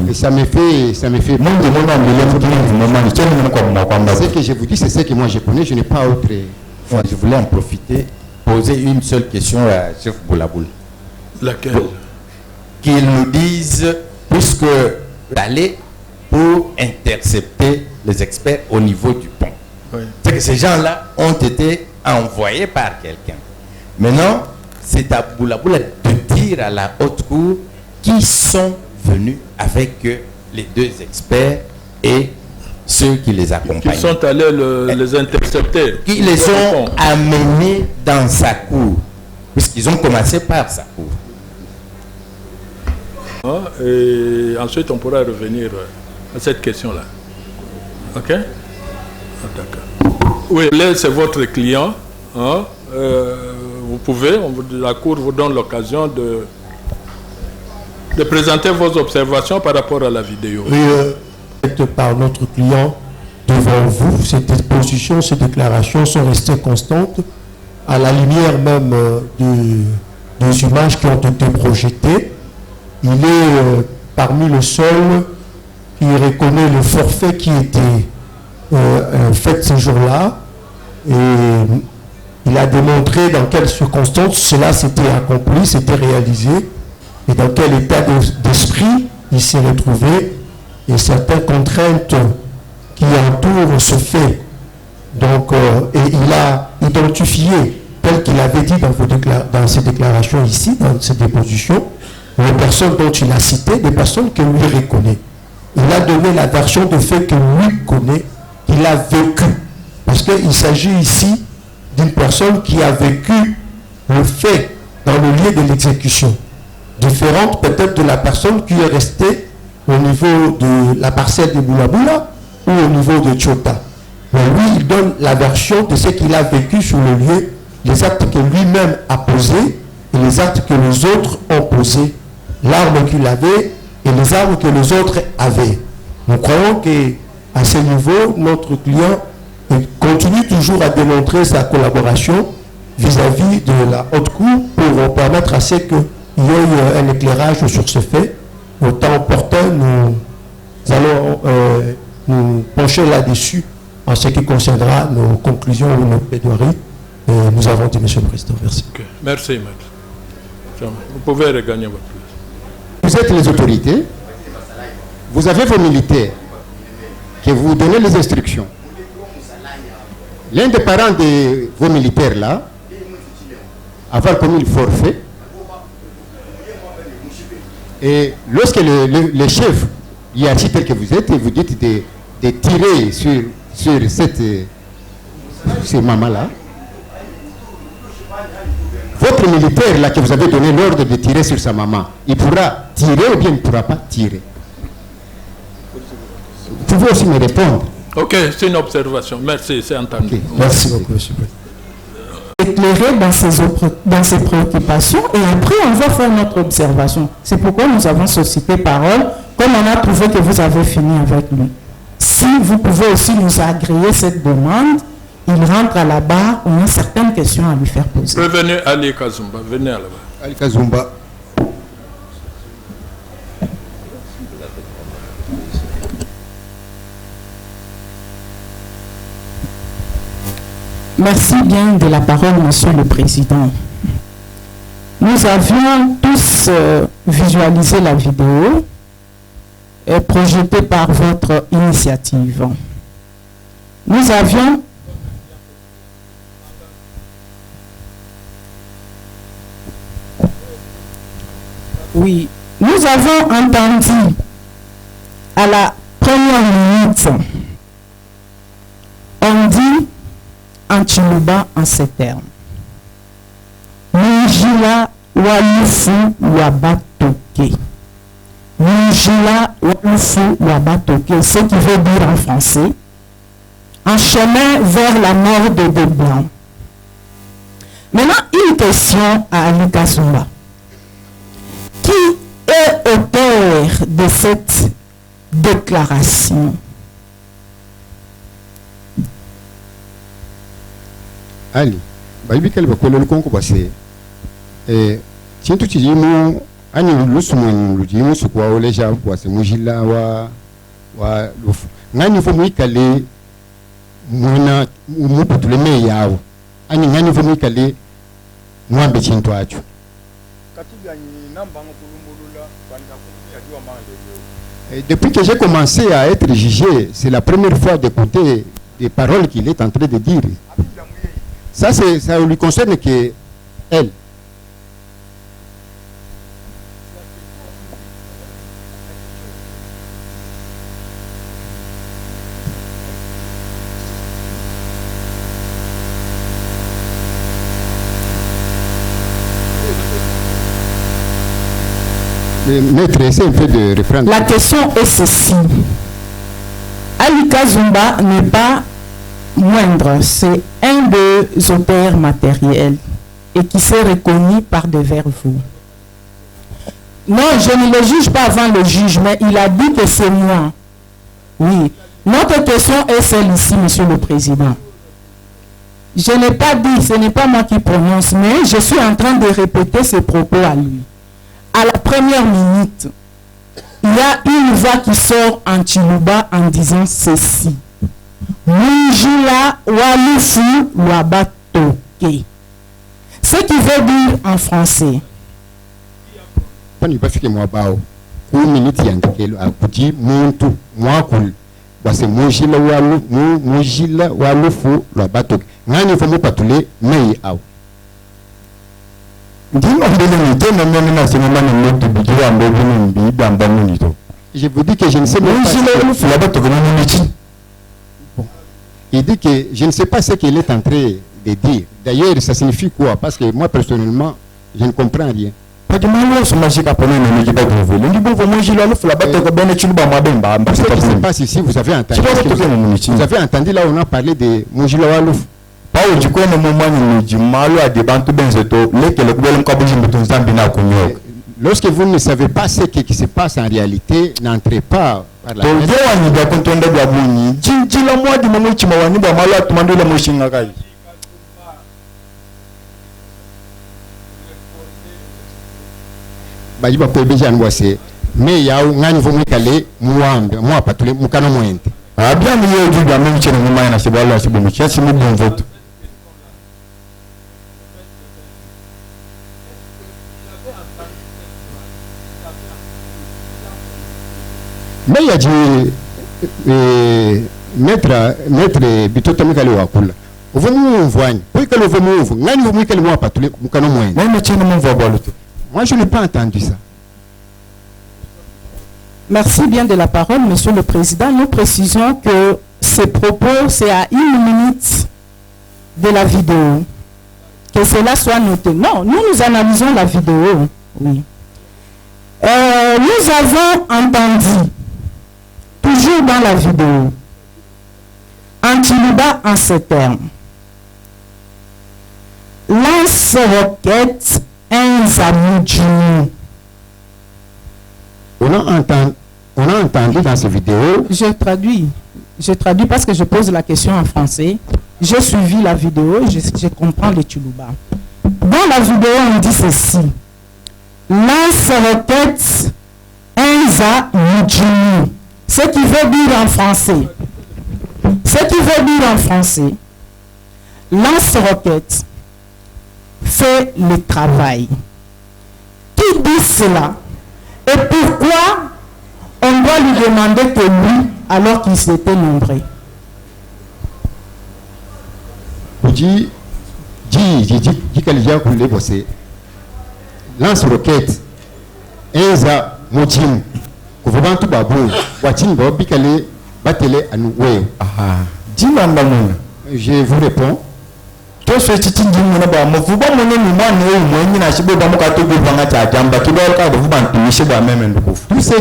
Speaker 5: Et ça me fait. Ce que je vous dis, c'est ce que moi je connais, je n'ai pas autre.
Speaker 7: Je voulais en profiter, poser une seule question à Chef Boulaboul.
Speaker 2: Laquelle?
Speaker 7: Qu'ils nous disent, puisque d'aller pour intercepter les experts au niveau du pont. Oui. C'est que ces gens-là ont été envoyés par quelqu'un. Maintenant, c'est à Boulaboul de dire à la haute cour qui sont venus avec les 2 experts et ceux qui les accompagnent.
Speaker 2: Qui sont allés les intercepter.
Speaker 7: Qui les ont amenés dans sa cour, puisqu'ils ont commencé par sa cour.
Speaker 2: Et ensuite, on pourra revenir à cette question-là. OK? D'accord. Oui, là, c'est votre client. Hein? Vous pouvez, la Cour vous donne l'occasion de présenter vos observations par rapport à la vidéo.
Speaker 8: Oui, par notre client devant vous, ces dispositions, ces déclarations sont restées constantes à la lumière même des images qui ont été projetées. Il est parmi le seul qui reconnaît le forfait qui était fait ce jour-là. Et il a démontré dans quelles circonstances cela s'était accompli, s'était réalisé, et dans quel état d'esprit il s'est retrouvé, et certaines contraintes qui entourent ce fait. Donc, et il a identifié, tel qu'il avait dit dans ses déclarations ici, dans ses dépositions, les personnes dont il a cité, des personnes que lui reconnaît. Il a donné la version de fait que lui connaît, qu'il a vécu. Parce qu'il s'agit ici d'une personne qui a vécu le fait dans le lieu de l'exécution, différente peut-être de la personne qui est restée au niveau de la parcelle de Boulaboula ou au niveau de Tchota. Mais lui, il donne la version de ce qu'il a vécu sur le lieu, les actes que lui-même a posés et les actes que les autres ont posés, l'arme qu'il avait et les armes que les autres avaient. Nous croyons que À ce niveau, notre client continue toujours à démontrer sa collaboration vis-à-vis de la haute cour pour permettre à ce qu'il y ait un éclairage sur ce fait. Au temps opportun, nous allons nous pencher là-dessus en ce qui concernera nos conclusions ou nos plaidoiries. Nous avons dit, Monsieur le Président, merci.
Speaker 2: Okay. Merci, maître. Vous pouvez regagner votre place.
Speaker 5: Vous êtes les autorités, vous avez vos militaires qui vous donnez les instructions. L'un des parents de vos militaires là, avoir commis le forfait, et lorsque le chef hiérarchique tel que vous êtes, vous dites de tirer sur ces mamans-là, votre militaire là que vous avez donné l'ordre de tirer sur sa maman, il pourra tirer ou bien il ne pourra pas tirer. Vous pouvez aussi me répondre.
Speaker 2: Ok, c'est une observation. Merci, c'est entendu.
Speaker 8: Okay. Merci beaucoup, monsieur.
Speaker 1: Éclairer dans ses préoccupations et après on va faire notre observation. C'est pourquoi nous avons sollicité parole, comme on a trouvé que vous avez fini avec lui. Si vous pouvez aussi nous agréer cette demande, il rentre à la barre, on a certaines questions à lui faire poser.
Speaker 2: Revenez Ali Kazumba, venez à la barre.
Speaker 5: Ali Kazumba.
Speaker 1: Merci bien de la parole, Monsieur le Président. Nous avions tous visualisé la vidéo projetée par votre initiative. Nous avions entendu à la première minute, on dit en Chiluba en ces termes. Mujila walufu wabatoke. Mujila walufu wabatoke, ce qui veut dire en français, en chemin vers la mort de deux blancs. Maintenant, une question à Ali Kazumba. Qui est auteur de cette déclaration?
Speaker 5: Ali, baibi kali bakolo lukonko base. Chintu chijimu ani lusumu lujimu sukwa oleja bwase mujila wa lufu. Ngani fo muikale mwana umuputule me yawo. Ani ngani fo muikale mwambe chintu acho. Depuis que j'ai commencé à être jugé, c'est la première fois d'écouter des paroles qu'il est en train de dire. Ça lui concerne que elle. Maître, essaie un peu de reprendre.
Speaker 1: La question est ceci. Ali Kazumba n'est pas moindre, c'est un des auteurs matériels et qui s'est reconnu par devers vous. Non, je ne le juge pas avant le juge, mais il a dit que c'est moi. Oui. Notre question est celle-ci, Monsieur le Président. Je n'ai pas dit, ce n'est pas moi qui prononce, mais je suis en train de répéter ses propos à lui. À la première minute, il y a une voix qui sort en Chiluba en disant ceci. Mujila walufu wabatoke. Ce qui veut dire en français.
Speaker 5: Pani bafike mwabao. Ku minute yandikelo akuti muntu mwakul. Base mujila walufu wabatoke. Ngani fo mupatule mei au. Je vous dis que je ne sais pas. Il dit que je ne sais pas ce qu'il est en train de dire. D'ailleurs, ça signifie quoi? Parce que moi, personnellement, je ne comprends rien. Ce qui se passe ici, vous avez entendu. Vous avez entendu là où on a parlé de Mujila Walouf. Lorsque vous ne savez pas ce qui se passe en réalité, n'entrez pas par la fenêtre. Bajiba pebeja ngwase me ya ngani vumwe kale muambe muapatule mukano mwente.
Speaker 6: Abia miyo juga même chez nous na sibala sibumu chasi mu bon vote.
Speaker 5: Mais ya ji maître bitoto mikale wakula. Uvumu mvwani. Pour que le vumu ngani vumwe kale muapatule mukano mwente.
Speaker 6: Même chez nous mvwa.
Speaker 5: Moi je n'ai pas entendu ça.
Speaker 1: Merci bien de la parole, Monsieur le Président. Nous précisons que ces propos, c'est à 1 minute de la vidéo. Que cela soit noté. Non, nous analysons la vidéo. Oui. Nous avons entendu, toujours dans la vidéo, en Tuluba en ces termes. Lance-roquette un Zamoudjini.
Speaker 5: On a entendu dans ces vidéos.
Speaker 1: Je traduis parce que je pose la question en français. J'ai suivi la vidéo, je comprends le Tuluba. Dans la vidéo, on dit ceci. Lance-roquette Enza Mujini. Ce qui veut dire en français. Lance-roquette fait le travail. Qui dit cela? Et pourquoi on doit lui demander que lui, alors qu'il s'était nombré?
Speaker 5: Lance-roquette Enza Mujini. Kuvubantu babu watini ba bikale batele anu wewe.
Speaker 6: Aha. Dimanda muna.
Speaker 5: Je vous réponds.
Speaker 6: To so titi ndimuna ba muvuba mune ni mwana wewe mwenye na shibo ba mukato gubanga cha jamba kibao ka bubantu mishiba meme ndukufu.
Speaker 5: Tout ce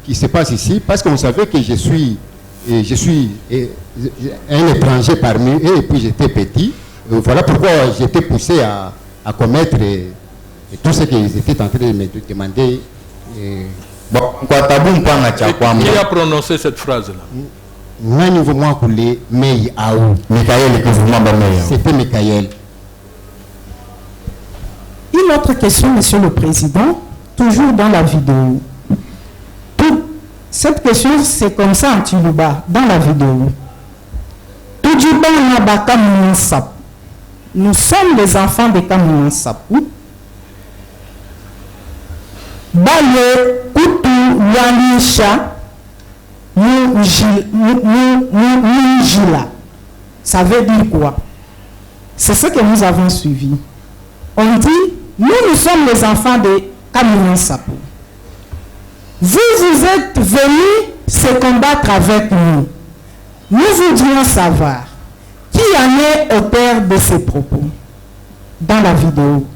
Speaker 5: qui se passe ici parce que vous savez que je suis un étranger parmi eux et puis j'étais petit. Voilà pourquoi j'étais poussé à commettre tout ce qu'ils étaient en train de me demander.
Speaker 2: Qui a prononcé cette phrase-là?
Speaker 5: C'était Michael.
Speaker 1: Une autre question, Monsieur le Président, toujours dans la vidéo. Cette question, c'est comme ça en Tuluba, dans la vidéo. Nous sommes les enfants de Kamounan Sapou. Baye kutu yanisha Mujila. Ça veut dire quoi? C'est ce que nous avons suivi. On dit, nous sommes les enfants de Kamounan Sapou. Vous êtes venus se combattre avec nous. Nous voudrions savoir qui en est auteur de ces propos dans la vidéo.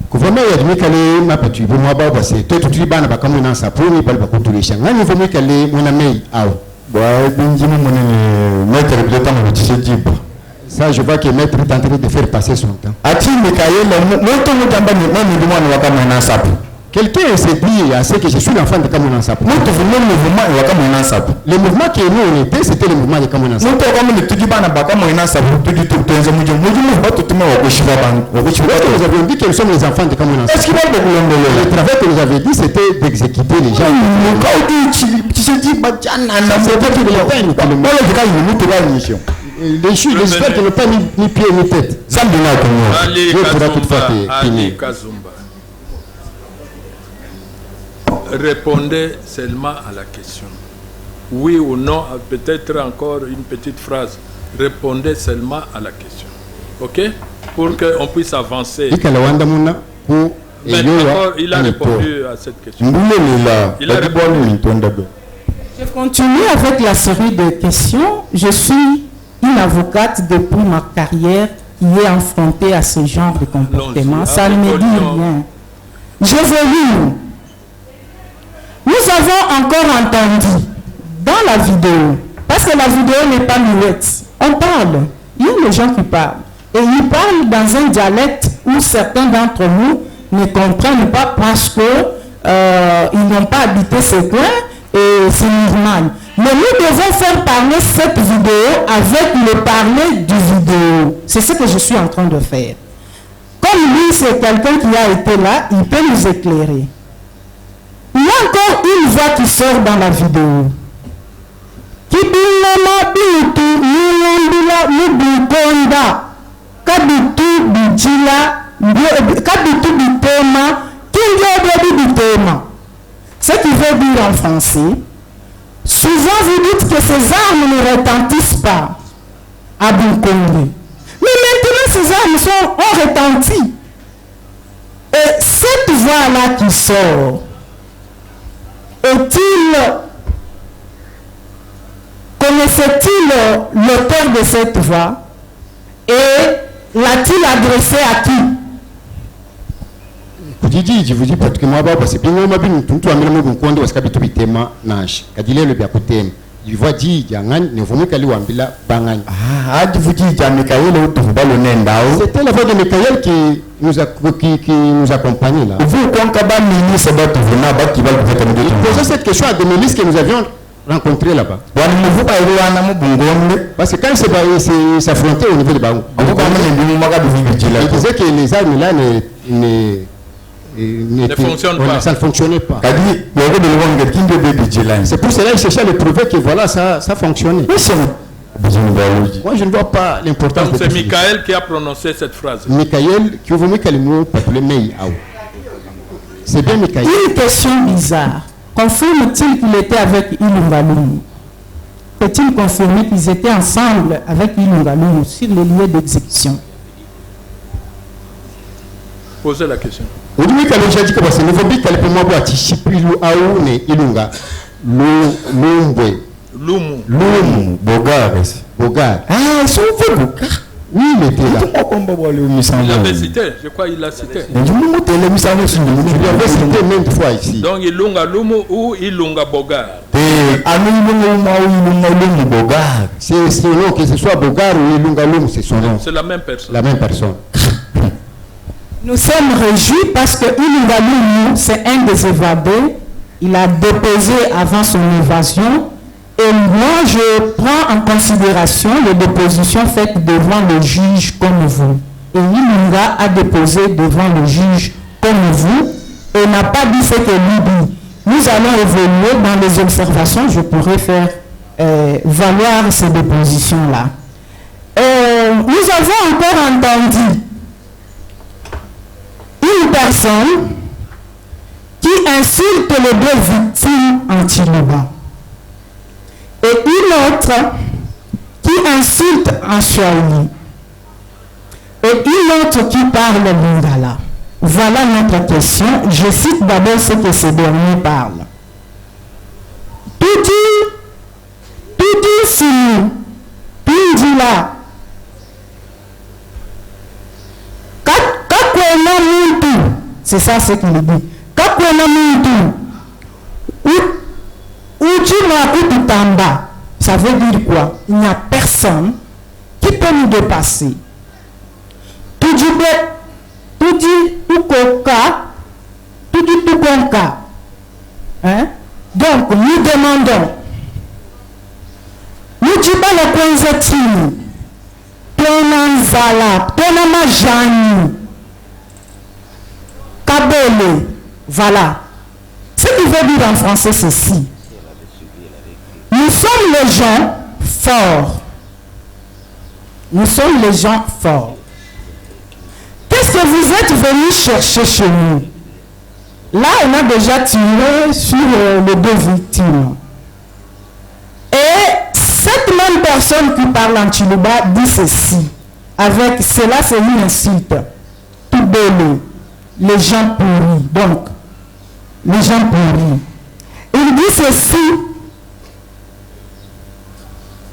Speaker 5: Kuvama ya dimikale mapatu ibo mwaba base to tutuli bana bakamuna sapuni bali bakutulisha ngani vumwe kale mwana mei au
Speaker 6: Bwa binjini mune maître peut-être mon tishejib.
Speaker 5: Ça je vois que maître est en train de faire passer son temps.
Speaker 6: Ati Michael moto mutamba ni mwana ndimwana wakamuna sapu.
Speaker 5: Quelqu'un s'est dit à ce que je suis l'enfant de Kamounan Sapou.
Speaker 6: Le
Speaker 5: mouvement qui nous on était, c'était le mouvement de Kamounan Sapou.
Speaker 6: Le travail que
Speaker 5: nous avions dit que nous sommes les enfants de Kamounan Sapou. Le travail que nous avions dit, c'était d'exécuter les gens. Les j'espère qu'ils n'ont pas ni pied ni tête.
Speaker 2: Dieu pourra toutefois te punir. Répondez seulement à la question. Oui ou non, peut-être encore une petite phrase. Répondez seulement à la question. OK? Pour qu'on puisse avancer. Mais encore, il a répondu à cette question.
Speaker 1: Je continue avec la série de questions. Je suis une avocate depuis ma carrière qui est affrontée à ce genre de comportement. Ça ne me dit rien. Je veux lire. Nous avons encore entendu dans la vidéo, parce que la vidéo n'est pas muette, on parle, il y a des gens qui parlent, et ils parlent dans un dialecte où certains d'entre nous ne comprennent pas parce que ils n'ont pas habité ce coin et c'est normal. Mais nous devons faire parler cette vidéo avec le parler du vidéo. C'est ce que je suis en train de faire. Comme lui, c'est quelqu'un qui a été là, il peut nous éclairer. Il y a encore une voix qui sort dans la vidéo. Qui bilama bitu niwambila mubikonda kabitu bijila kabitu bitema kindio bitema. Ce qui veut dire en français, souvent vous dites que ces armes ne retentissent pas à Bukonde. Mais maintenant ces armes ont retenti. Et cette voix-là qui sort, connaissait-il l'auteur de cette voix et l'a-t-il adressé à qui?
Speaker 5: Je vous dis pratiquement parce que bien moi bien tout à même mon compte parce que habitu bitema nash kadile le bya kutem il voit dit jangan ne vomi kali wambila bangan
Speaker 6: hadi vous dit ya Mikaël ou le nendao.
Speaker 5: C'était la voix de Mikaël qui nous accompagnait là.
Speaker 6: Vous quand kaba mini se bat vena bat qui va le faire de
Speaker 5: poser cette question à des milices que nous avions rencontré là-bas. Parce que quand c'est s'affronter au niveau de Baou, il disait que les armes là ça ne fonctionnait pas. C'est pour cela qu'il cherchait à le prouver que voilà, ça fonctionnait. Moi, je ne vois pas l'importance.
Speaker 2: Donc c'est Mikaël qui a prononcé cette phrase.
Speaker 5: Mikaël, qui vous met le mot c'est bien Mikaël.
Speaker 1: Une question bizarre. Confirme-t-il qu'il était avec Ilunga Lumu? Peut-il confirmer qu'ils étaient ensemble avec Ilunga Lumu sur les lieux d'exécution?
Speaker 2: Posez la question.
Speaker 5: Aujourd'hui, quand j'ai dit que c'est nouveau, il faut que moi boire Chipilu Aoune Ilunga Lumu Bogar. Ah, ils sont Bogar. Oui, il était là.
Speaker 2: Il avait cité, je crois qu'il l'a cité.
Speaker 5: Je l'avais cité maintes fois ici.
Speaker 2: Donc Ilunga Lumu ou Ilunga Bogar.
Speaker 5: C'est son nom, que ce soit Bogar ou Ilunga Lumu, c'est son nom.
Speaker 2: C'est la même personne.
Speaker 5: La même personne.
Speaker 1: Nous sommes réjouis parce que Ilunga Lumu, c'est un des évadés. Il a déposé avant son évasion. Et moi, je prends en considération les dépositions faites devant le juge comme vous. Et Ilunga a déposé devant le juge comme vous et n'a pas dit ce que lui dit. Nous allons évoluer dans les observations. Je pourrais faire valoir ces dépositions-là. Nous avons encore entendu une personne qui insulte les deux victimes en Chiluba. Et une autre qui insulte en Swahili. Et une autre qui parle lingala. Voilà notre question. Je cite d'abord ce que ces derniers parlent. Tout dit sinou, pindila. Kakwena muntu. C'est ça ce qu'il dit. Kakwena muntu. Ça veut dire quoi? Il n'y a personne qui peut nous dépasser. Tout dit tout konka. Hein? Donc nous demandons, nous disons le konzetini, tonanzala, tonamajani, kabele, voilà. Ce qui veut dire en français ceci. Nous sommes les gens forts. Nous sommes les gens forts. Qu'est-ce que vous êtes venus chercher chez nous? Là, on a déjà tiré sur les deux victimes. Et cette même personne qui parle en Chiluba dit ceci. Avec cela, c'est une insulte. Tout bello. Les gens pourris. Donc, les gens pourris. Il dit ceci.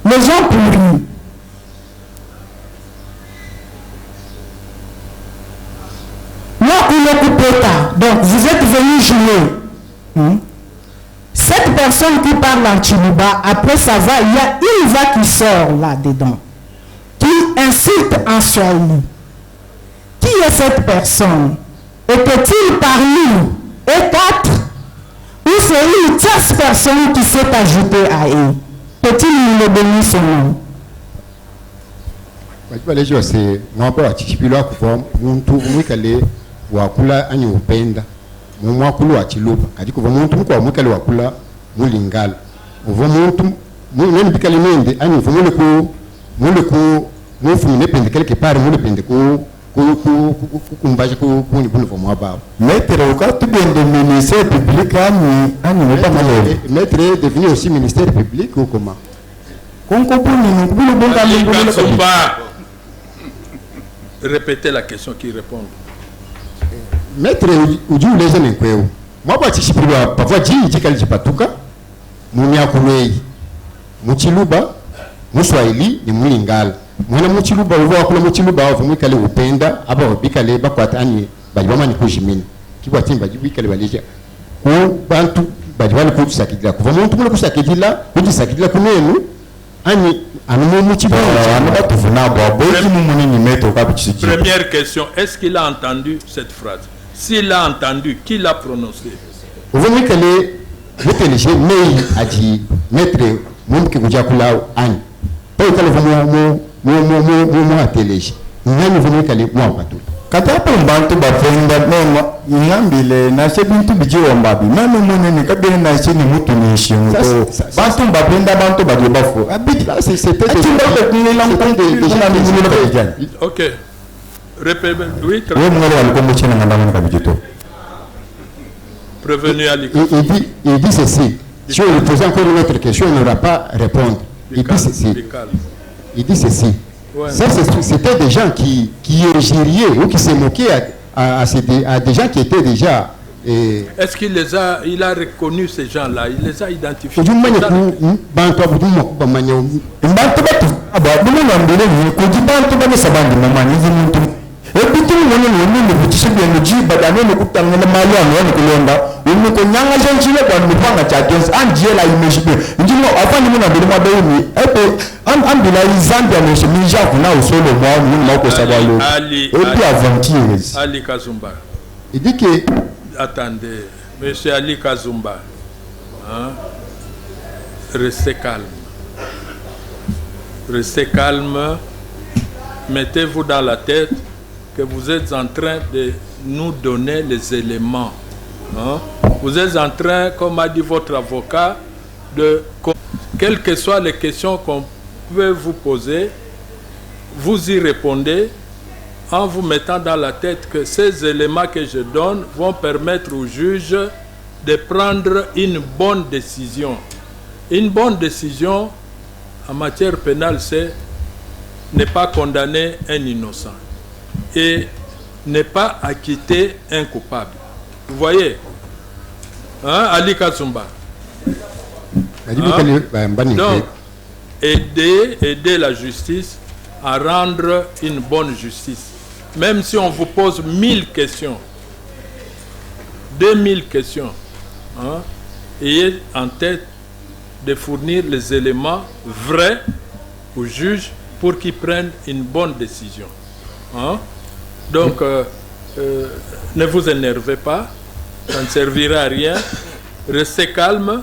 Speaker 1: Les gens pourris. Donc, vous êtes venus jouer. Cette personne qui parle en Chiluba, après ça va, il y a une voix qui sort là-dedans, qui insulte en Swahili. Qui est cette personne? Était-il parmi nous? Et 4 c'est une tierce personne qui s'est ajoutée à eux. Peut-il nous le donner son nom?
Speaker 5: Wajua c'est mwapa wa chichipilwa kwa muntu mwikale wakula anyi upenda mwakulu wa chilupa kati kuva muntu mkwa mwikale wakula mulingala uva muntu nani bikale mende anyi uva mule ku mufumine pende quelque part mule pende ku kumbaje ku ni bunu vwa mwaba
Speaker 6: Maître ukatu bende ministère public anyi upa malere
Speaker 5: maître est devenu aussi ministère public ou comment
Speaker 6: konko puni nkubulu bonga
Speaker 2: Ali Kazumba. Répétez la question qui répond.
Speaker 5: Maître uju leza nenkweo mwaba chishipilwa pavwa jikali chipatuka munyakulei muchiluba muswahili ni mulingala mwana muchiluba uva wakula muchiluba wavu mwikale upenda aba wabikale bakwata ani bajibama ni kujimini kibwa timba jibikale baleja ku bantu bajibali kutusakidila kuva muntu mule kusakidila kujisakidila kunenu ani anumu muchiluba
Speaker 2: Première question, est-ce qu'il a entendu cette phrase? S'il a entendu, qui l'a prononcée?
Speaker 5: Uva mwikale mutelege mei aji maître mumke kujakula ani pa ikale mu ateleje nani vumwe kale mwapatu
Speaker 6: kata pa mbantu bafenda noma ingambile na sebintu bijiwa mbabi mame munene kabene na chini mutu ni shingo bantu bafenda bantu baje bafu abiti c'était
Speaker 2: OK. Répète. Oui, très
Speaker 6: bien. Wewe alikuwa mchana ngandamana kabijito.
Speaker 2: Prévenu Ali.
Speaker 5: Il dit ceci. Si on lui pose encore une autre question, il n'aura pas à répondre. Il dit ceci. Ouais. Ça, c'était des gens qui injuriaient ou qui se moquaient à des gens qui étaient déjà...
Speaker 2: Est-ce qu'il il a reconnu ces gens-là? Il les a identifiés? Ebitu mwana ni butishe bya muji badane no kutangana mali ano kulonda umu ko nyanga jenjile kwa mpanga cha gens anjie la imejibe njimo afani muna bili mwa beuni epe ambila izambia no shemija kuna usolo mwa ni mako sabalo epi aventures Ali Kazumba.
Speaker 5: Il dit que
Speaker 2: attendez, monsieur Ali Kazumba, hein? Restez calme. Restez calme. Mettez-vous dans la tête que vous êtes en train de nous donner les éléments. Hein? Vous êtes en train, comme a dit votre avocat, quelles que soient les questions qu'on peut vous poser, vous y répondez en vous mettant dans la tête que ces éléments que je donne vont permettre au juge de prendre une bonne décision. Une bonne décision en matière pénale, c'est ne pas condamner un innocent et ne pas acquitter un coupable. Vous voyez, hein, Ali Kazumba. Donc, aider la justice à rendre une bonne justice. Même si on vous pose 1000 questions, 2000 questions, hein, ayez en tête de fournir les éléments vrais au juge pour qu'ils prennent une bonne décision. Hein? Donc, ne vous énervez pas, ça ne servira à rien. Restez calme,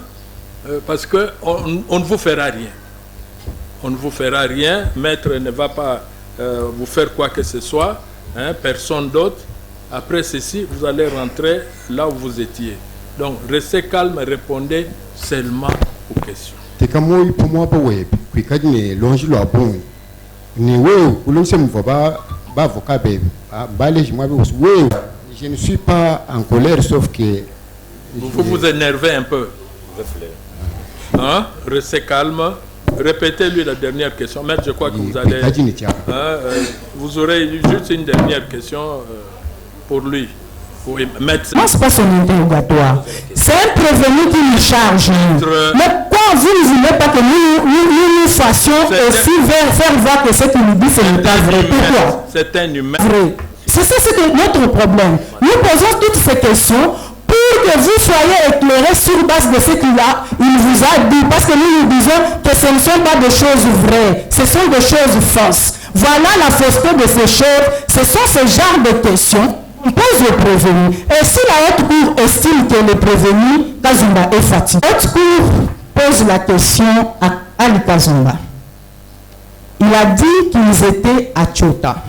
Speaker 2: parce qu'on ne vous fera rien. On ne vous fera rien, maître ne va pas vous faire quoi que ce soit, hein, personne d'autre. Après ceci, vous allez rentrer là où vous étiez. Donc, restez calme et répondez seulement aux questions.
Speaker 5: Je ne suis pas en colère, sauf que...
Speaker 2: Vous vous énervez un peu. Hein? Restez calme. Répétez-lui la dernière question. Maître, je crois que vous allez... vous aurez juste une dernière question pour lui. Oui, maître.
Speaker 1: Non, c'est pas son interrogatoire. C'est un prévenu qui nous charge. Mais quand vous ne voulez pas que nous fassions aussi faire voir que ce qu'il nous dit, ce n'est pas vrai. Pourquoi?
Speaker 2: C'est un humain.
Speaker 1: Vrai. C'est ça, c'est notre problème. Nous posons toutes ces questions pour que vous soyez éclairés sur base de ce qu'il vous a dit. Parce que nous disons que ce ne sont pas des choses vraies. Ce sont des choses fausses. Voilà la fausseté de ces choses. Ce sont ce genre de questions. On pose le prévenu. Et si la haute cour estime que le prévenu Kazumba est fatigué. L'autre cour pose la question à Ali Kazumba. Il a dit qu'ils étaient à Tchota.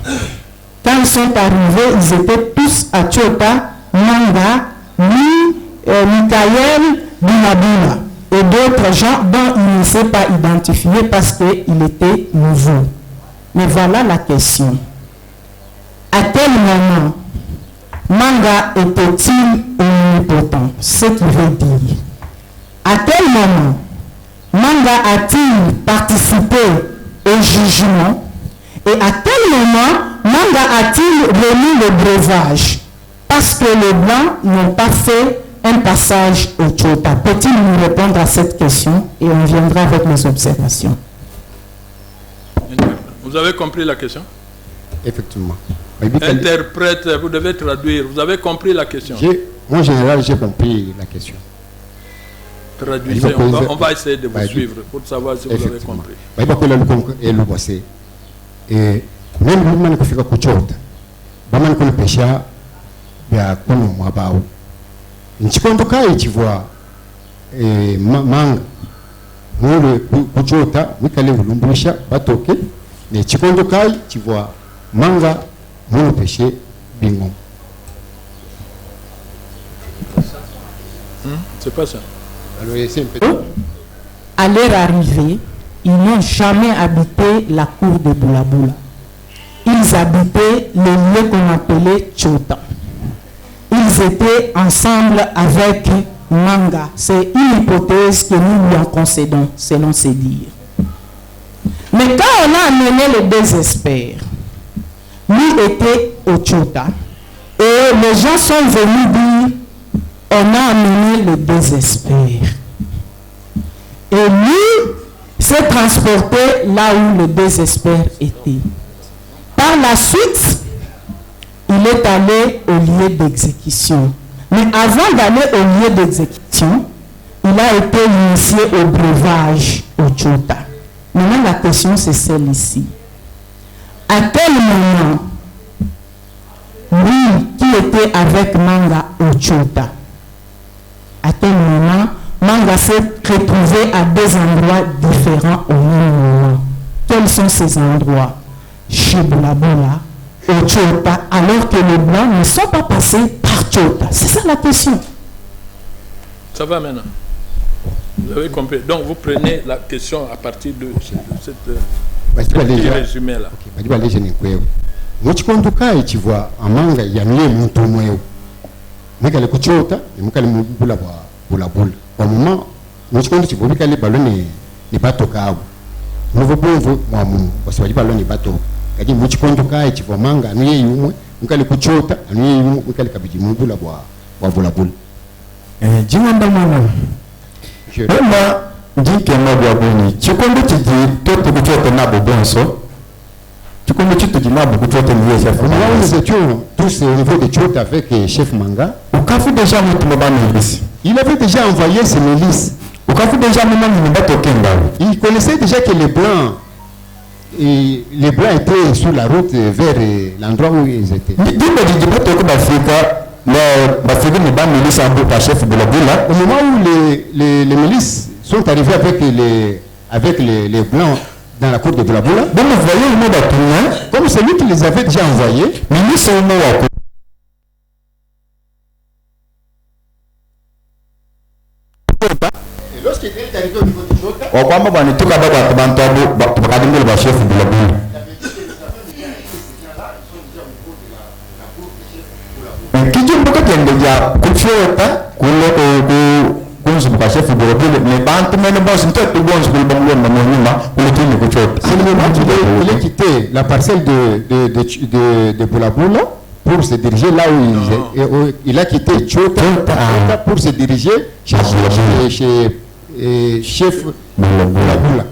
Speaker 1: Quand ils sont arrivés, ils étaient tous à Tchota, Manga, Michael, Binabula et d'autres gens dont il ne s'est pas identifié parce qu'il était nouveau. Mais voilà la question. À quel moment Manga était-il omnipotent? Ce qui veut dire. À quel moment Manga a-t-il participé au jugement? Et à quel moment Manga a-t-il remis le breuvage? Parce que les Blancs n'ont pas fait un passage au Tchota. Peut-il nous répondre à cette question? Et on viendra avec les observations.
Speaker 2: Vous avez compris la question?
Speaker 5: Effectivement.
Speaker 2: Interprète, vous devez traduire. Vous avez compris la question?
Speaker 5: Moi, en général, j'ai compris la question.
Speaker 2: Traduisez, on va essayer de vous suivre pour savoir si vous avez compris.
Speaker 5: Et même si vous faites kuchota, bamani kuna pesha ya kono mwabao. Nchikondo kai chivwa manga mule kuchota mikale ulumbulisha batoke ne chikondo kai chivwa manga mule peshe bingo.
Speaker 2: C'est pas ça.
Speaker 1: À leur arrivée, ils n'ont jamais habité la cour de Boulabula. Ils habitaient le lieu qu'on appelait Tchota. Ils étaient ensemble avec Manga. C'est une hypothèse que nous lui en concédons, selon ses dires. Mais quand on a amené le désespoir, lui était au Tchota. Et les gens sont venus dire, on a amené le désespoir. Et lui s'est transporté là où le désespoir était. Par la suite, il est allé au lieu d'exécution. Mais avant d'aller au lieu d'exécution, il a été initié au breuvage au Tchota. Maintenant, la question c'est celle-ci. À quel moment, lui qui était avec Manga au Tchota, à quel moment Manga s'est retrouvé à deux endroits différents au même moment? Quels sont ces endroits? Chez Boulabula, au Tchota, alors que les Blancs ne sont pas passés par Tchota. C'est ça la question.
Speaker 2: Ça va maintenant. Vous avez compris. Donc vous prenez la question à partir de cette petit résumé-là.
Speaker 5: Muchikondukai chivwa amanga yamye muntu mweyo. Mikale kuchota, mikale mubula Boulabula. Au moment muchikondu chivwa mikale balone ni bato kawo. Nouveau bonvo mwamu basibaji balone bato. Kadi muchikondukai chivwa manga anuye yumwe, mikale kuchota, anuye yumwe mikale kabiji mubula wa Boulabula.
Speaker 6: Jingamba mwana. Ema ndike mabwa buni. Chikondu chiji toto kuchota nabo bonso.
Speaker 5: Nous étions tous au niveau de Tchota avec chef Manga. Il avait déjà envoyé ses milices. Il connaissait déjà que les Blancs étaient sur la route vers l'endroit où ils étaient. Au moment où les milices sont arrivés avec les Blancs dans la cour de Boulabula, comme c'est lui qui les avait déjà envoyés, et lorsqu'il est arrivé au niveau du Tchota,
Speaker 6: c'est le
Speaker 5: moment qu'il a quitté la parcelle de Boulabula pour se diriger là où il a quitté Tchota pour se diriger chez chef Boulabula.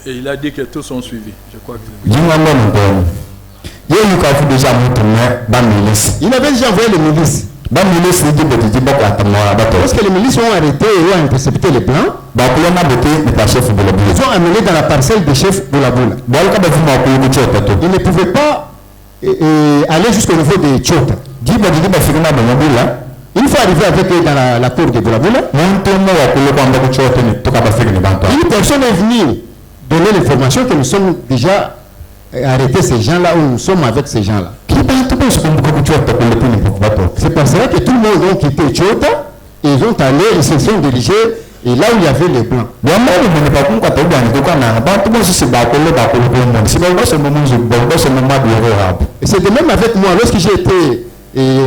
Speaker 2: Et il a dit que tous sont suivis. Je crois que
Speaker 5: il avait déjà envoyé les milices. Lorsque les milices ont arrêté et ont intercepté les Blancs, ils ont amené dans la parcelle de chef Boulabula. Ils ne pouvaient pas aller jusqu'au niveau de Tchota. Une fois arrivé avec eux dans la cour de Boulaboula, une personne est venue donner l'information que nous sommes déjà arrêtés ces gens-là, ou nous sommes avec ces gens-là. C'est parce que tout le monde a quitté Tchota, et ils ont allé, ils se sont dirigés, et là où il y avait les blancs. Et c'est de même avec moi, lorsque j'ai été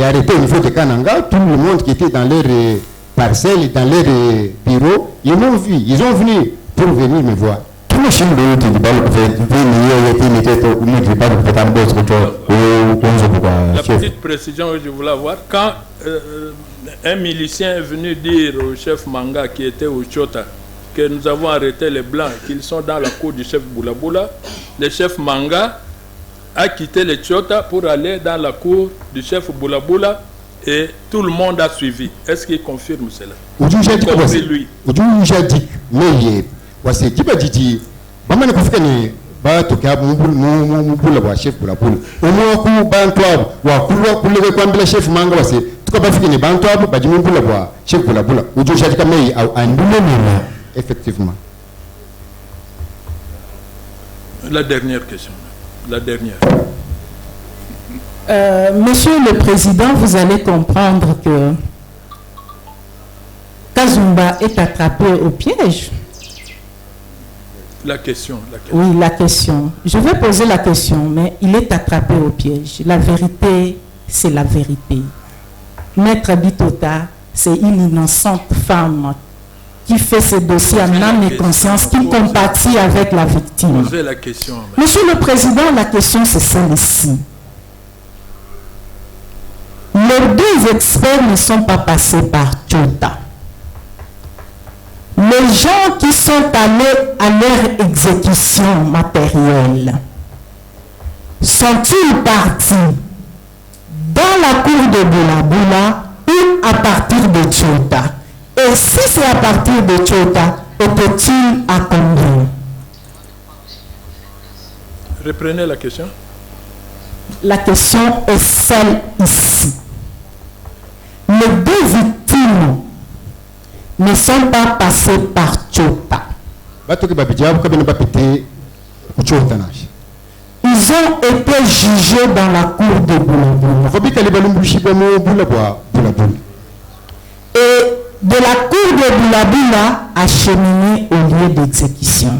Speaker 5: arrêté au niveau de Kananga, tout le monde qui était dans leurs parcelles, dans leurs bureaux, ils m'ont vu, ils ont venu pour venir me voir.
Speaker 2: La petite précision que je voulais avoir, quand un milicien est venu dire au chef Manga qui était au Tchota que nous avons arrêté les blancs, qu'ils sont dans la cour du chef Boulaboula, le chef Manga a quitté le Tchota pour aller dans la cour du chef Boulaboula et tout le monde a suivi. Est-ce qu'il confirme cela? Lui.
Speaker 5: Wase kiba didi bamana kufika ni ba toka mubula wa chef Boulaboula omo ku bantwa wa kulwa kulwe kwambila chef Manga wase tuka bafika ni bantwa ba jimubula wa chef Boulaboula ujusha tika mei andule nina effectivement.
Speaker 2: La dernière question. La dernière.
Speaker 1: Monsieur le Président, vous allez comprendre que Kazumba est attrapé au piège.
Speaker 2: La question.
Speaker 1: Oui, la question. Je vais poser la question, mais il est attrapé au piège. La vérité, c'est la vérité. Maître Bitota, c'est une innocente femme qui fait ce dossier en âme et conscience, qui compatit avec la victime.
Speaker 2: Posez la question.
Speaker 1: Monsieur le Président, la question c'est celle-ci. Les deux experts ne sont pas passés par Tchota. Les gens qui sont allés à leur exécution matérielle, sont-ils partis dans la cour de Boulaboula ou à partir de Tchota? Et si c'est à partir de Tchota, était-il à combien?
Speaker 2: Reprenez la question.
Speaker 1: La question est celle ici. Les deux victimes ne sont pas passées par Tchota. Ils ont été jugés dans la cour de Boulaboula. Et de la cour de Boulaboula acheminés au lieu d'exécution.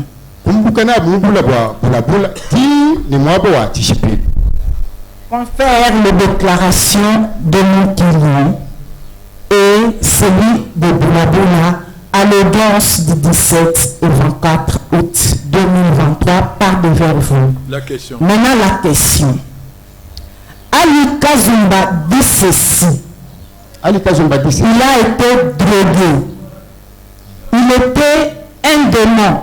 Speaker 1: Confère les déclarations de mon client et celui de Boulaboula à l'audience du 17 et 24 août 2023 par devers vous.
Speaker 2: La question.
Speaker 1: Maintenant la question. Ali Kazumba dit ceci. Il a été drogué. Il était un démon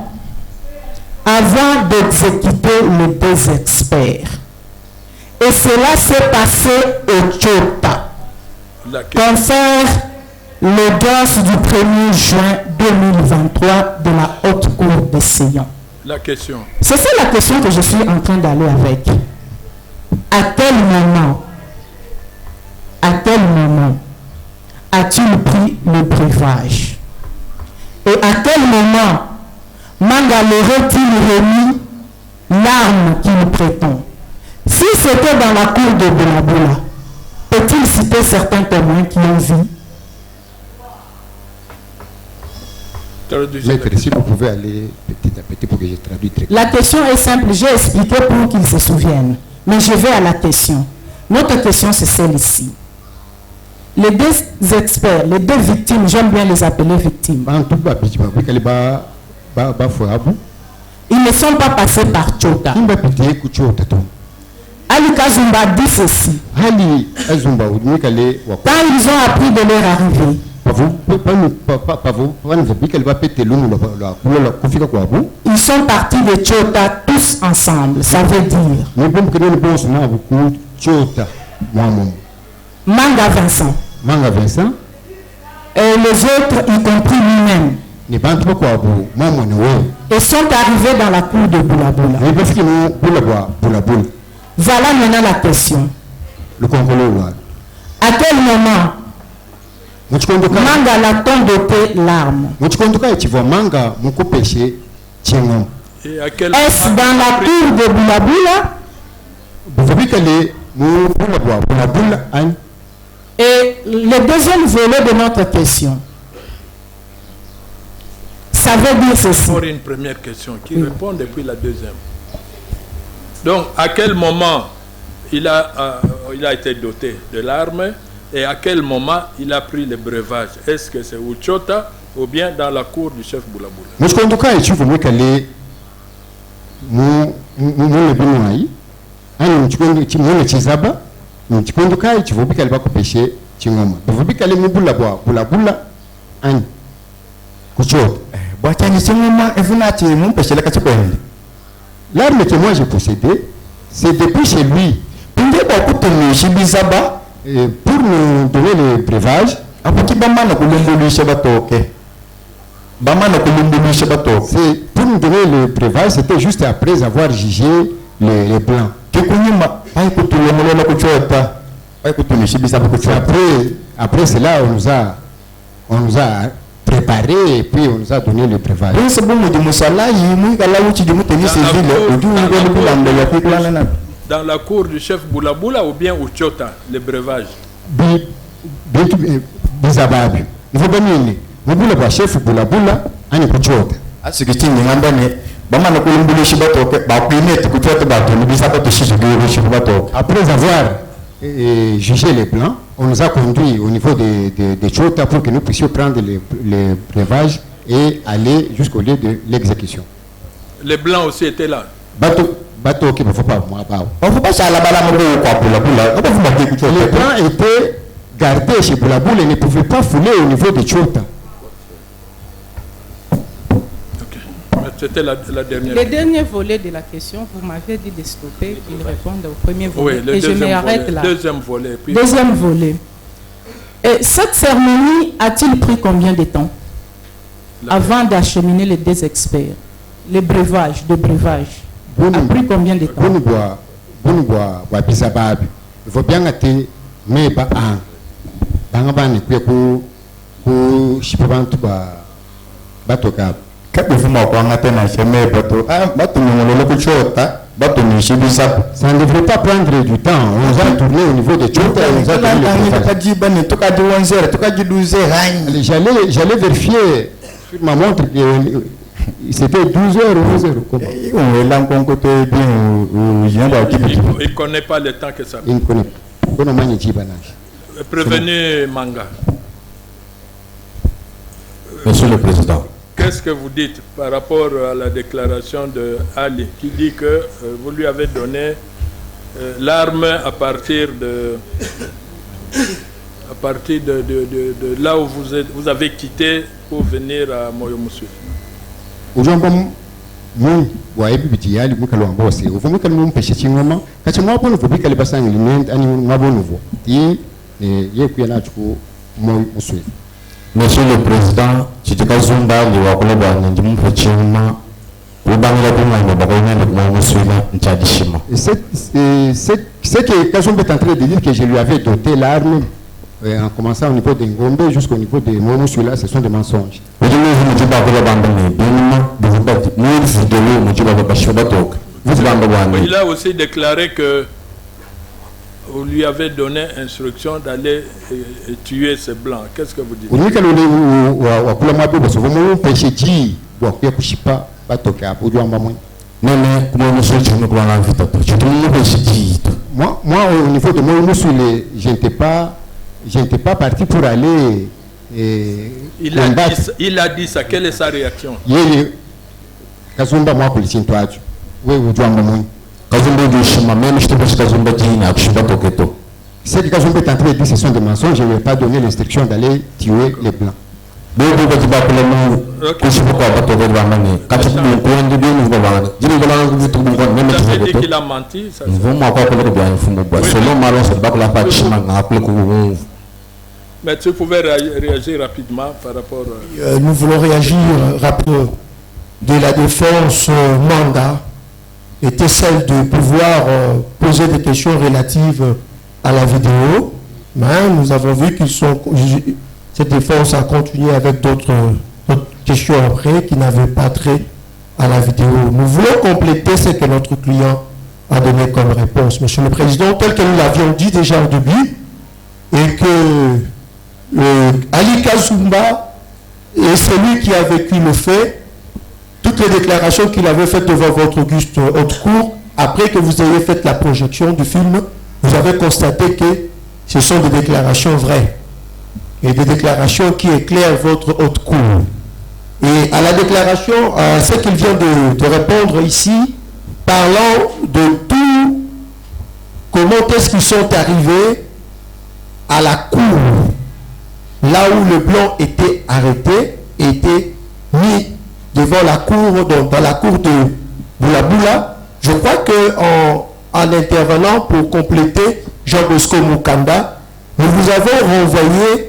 Speaker 1: avant d'exécuter les deux experts. Et cela s'est passé au Tchota. Confère l'audience du 1er juin 2023 de la Haute Cour de Sion.
Speaker 2: La question.
Speaker 1: C'est ça la question que je suis en train d'aller avec. À quel moment a-t-il pris le breuvage? Et à quel moment Manga l'aurait-il remis l'arme qu'il prétend? Si c'était dans la cour de Boulaboula, peut-il citer certains témoins qui ont vu?
Speaker 5: Maître, si vous pouvez aller petit à petit pour que je traduise très
Speaker 1: La question est simple, j'ai expliqué pour qu'ils se souviennent. Mais je vais à la question. Notre question, c'est celle-ci. Les deux experts, les deux victimes, j'aime bien les appeler victimes. Ils ne sont pas passés par Tchota. Ali Kazumba dit ceci. Quand ils ont appris de leur arrivée, ils sont partis de Tchota tous ensemble. Ça veut dire Manga Vincent. Et les autres, y compris lui-même. Ils sont arrivés dans la cour de Boulaboula. Voilà maintenant la question. À quel moment Manga l'a-t-on doté l'arme? Est-ce dans la tour de Boulabula? Et le deuxième volet de notre question, ça veut dire ceci.
Speaker 2: Pour une première question qui répond depuis la deuxième. Donc, à quel moment il a été doté de l'arme et à quel moment il a pris le breuvage? Est-ce que c'est au Tchota ou bien dans la cour du chef Boulabula?
Speaker 5: L'arme que moi j'ai possédée, c'est depuis chez lui. Pour nous donner le breuvage, c'est pour nous donner le breuvage, c'était juste après avoir jugé les blancs. Après cela, on nous a préparé et puis on nous a donné le breuvage.
Speaker 2: Dans la cour du chef Boulabula ou bien au Tchota, le breuvage?
Speaker 5: Chef Boulabula, après avoir jugé les blancs, on nous a conduits au niveau de Tchota pour que nous puissions prendre les breuvages et aller jusqu'au lieu de l'exécution.
Speaker 2: Les blancs aussi étaient là.
Speaker 5: Les blancs étaient gardés chez Boulabula et ne pouvaient pas fouler au niveau de Tchota.
Speaker 2: C'était la dernière.
Speaker 1: Le dernier volet de la question, vous m'avez dit de stopper, qu'il réponde au premier volet.
Speaker 2: Oui,
Speaker 1: et je m'arrête là.
Speaker 2: Deuxième volet. Puis...
Speaker 1: Deuxième volet. Et cette cérémonie a-t-il pris combien de temps avant d'acheminer les deux experts? Le breuvage, a pris combien de temps?
Speaker 5: Il faut bien être mais pas ça ne devrait pas prendre du temps. On nous a tourné au niveau de Tchota. J'allais vérifier sur ma montre que c'était 12h ou 11h.
Speaker 2: Il ne connaît pas le temps que ça prend.
Speaker 5: Il ne connaît pas.
Speaker 2: Prévenez Manga.
Speaker 6: Monsieur le Président.
Speaker 2: Qu'est-ce que vous dites par rapport à la déclaration de Ali qui dit que vous lui avez donné l'arme à partir de là où vous avez quitté pour venir à Moyomoussoui?
Speaker 6: Monsieur le Président, ce que
Speaker 5: Kazumba est en train de dire que je lui avais doté l'arme en commençant au niveau de Ngombe jusqu'au niveau de Moyomoussoui, ce sont des mensonges.
Speaker 2: Il a aussi déclaré que vous lui avez donné instruction d'aller tuer ces blancs. Qu'est-ce que vous dites?
Speaker 5: Moi, au niveau de Moyomoussoui, je n'étais pas parti pour aller
Speaker 2: il a dit ça. Quelle est sa réaction?
Speaker 5: Kazumba, moi, policier, toi, oui, ce que Kazumba est en train de dire, ce sont des mensonges. Je ne lui ai pas donné l'instruction d'aller tuer les blancs.
Speaker 2: Il a menti. Mais tu pouvais réagir rapidement par rapport à...
Speaker 8: Nous voulons réagir rapidement. De la défense mandat était celle de pouvoir poser des questions relatives à la vidéo. Mais nous avons vu qu'ils sont... cette défense a continué avec d'autres questions après qui n'avaient pas trait à la vidéo. Nous voulons compléter ce que notre client a donné comme réponse. Monsieur le Président, tel que nous l'avions dit déjà au début, et que Ali Kazumba est celui qui a vécu le fait, toutes les déclarations qu'il avait faites devant votre auguste haute cour, après que vous ayez fait la projection du film, vous avez constaté que ce sont des déclarations vraies et des déclarations qui éclairent votre haute cour. Et à la déclaration, à ce qu'il vient de répondre ici, parlant de tout, comment est-ce qu'ils sont arrivés à la cour, là où le blanc était arrêté, était mis devant la cour, dans la cour de Boula. Je crois qu'en intervenant pour compléter Jean Bosco Mukanda, nous vous avons renvoyé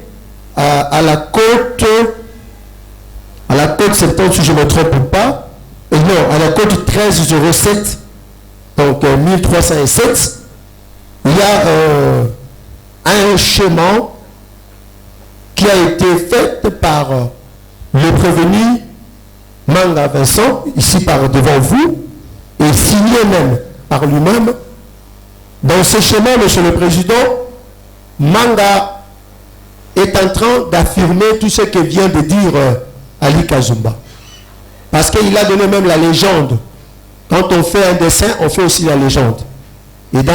Speaker 8: à la côte 70, si je ne me trompe pas, non, à la côte 1307, donc 1307, il y a un schéma qui a été fait par le prévenu Manga Vincent, ici devant vous, et signé même par lui-même. Dans ce schéma, Monsieur le Président, Manga est en train d'affirmer tout ce que vient de dire Ali Kazumba. Parce qu'il a donné même la légende. Quand on fait un dessin, on fait aussi la légende. Et dans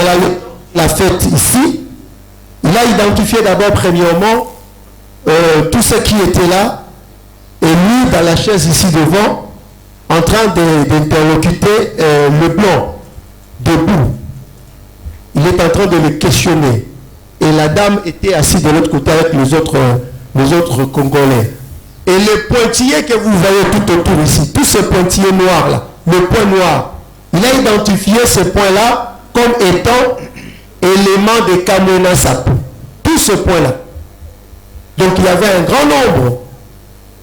Speaker 8: la fête ici, il a identifié d'abord, premièrement, tout ce qui était là, et lui, dans la chaise ici devant, en train d'interlocuter le blanc, debout. Il est en train de le questionner. Et la dame était assise de l'autre côté avec les autres Congolais. Et les pointillés que vous voyez tout autour ici, tous ces pointillés noirs là, le point noir, il a identifié ce point-là comme étant élément de Kamona Sapo. Tout ce point-là. Donc il y avait un grand nombre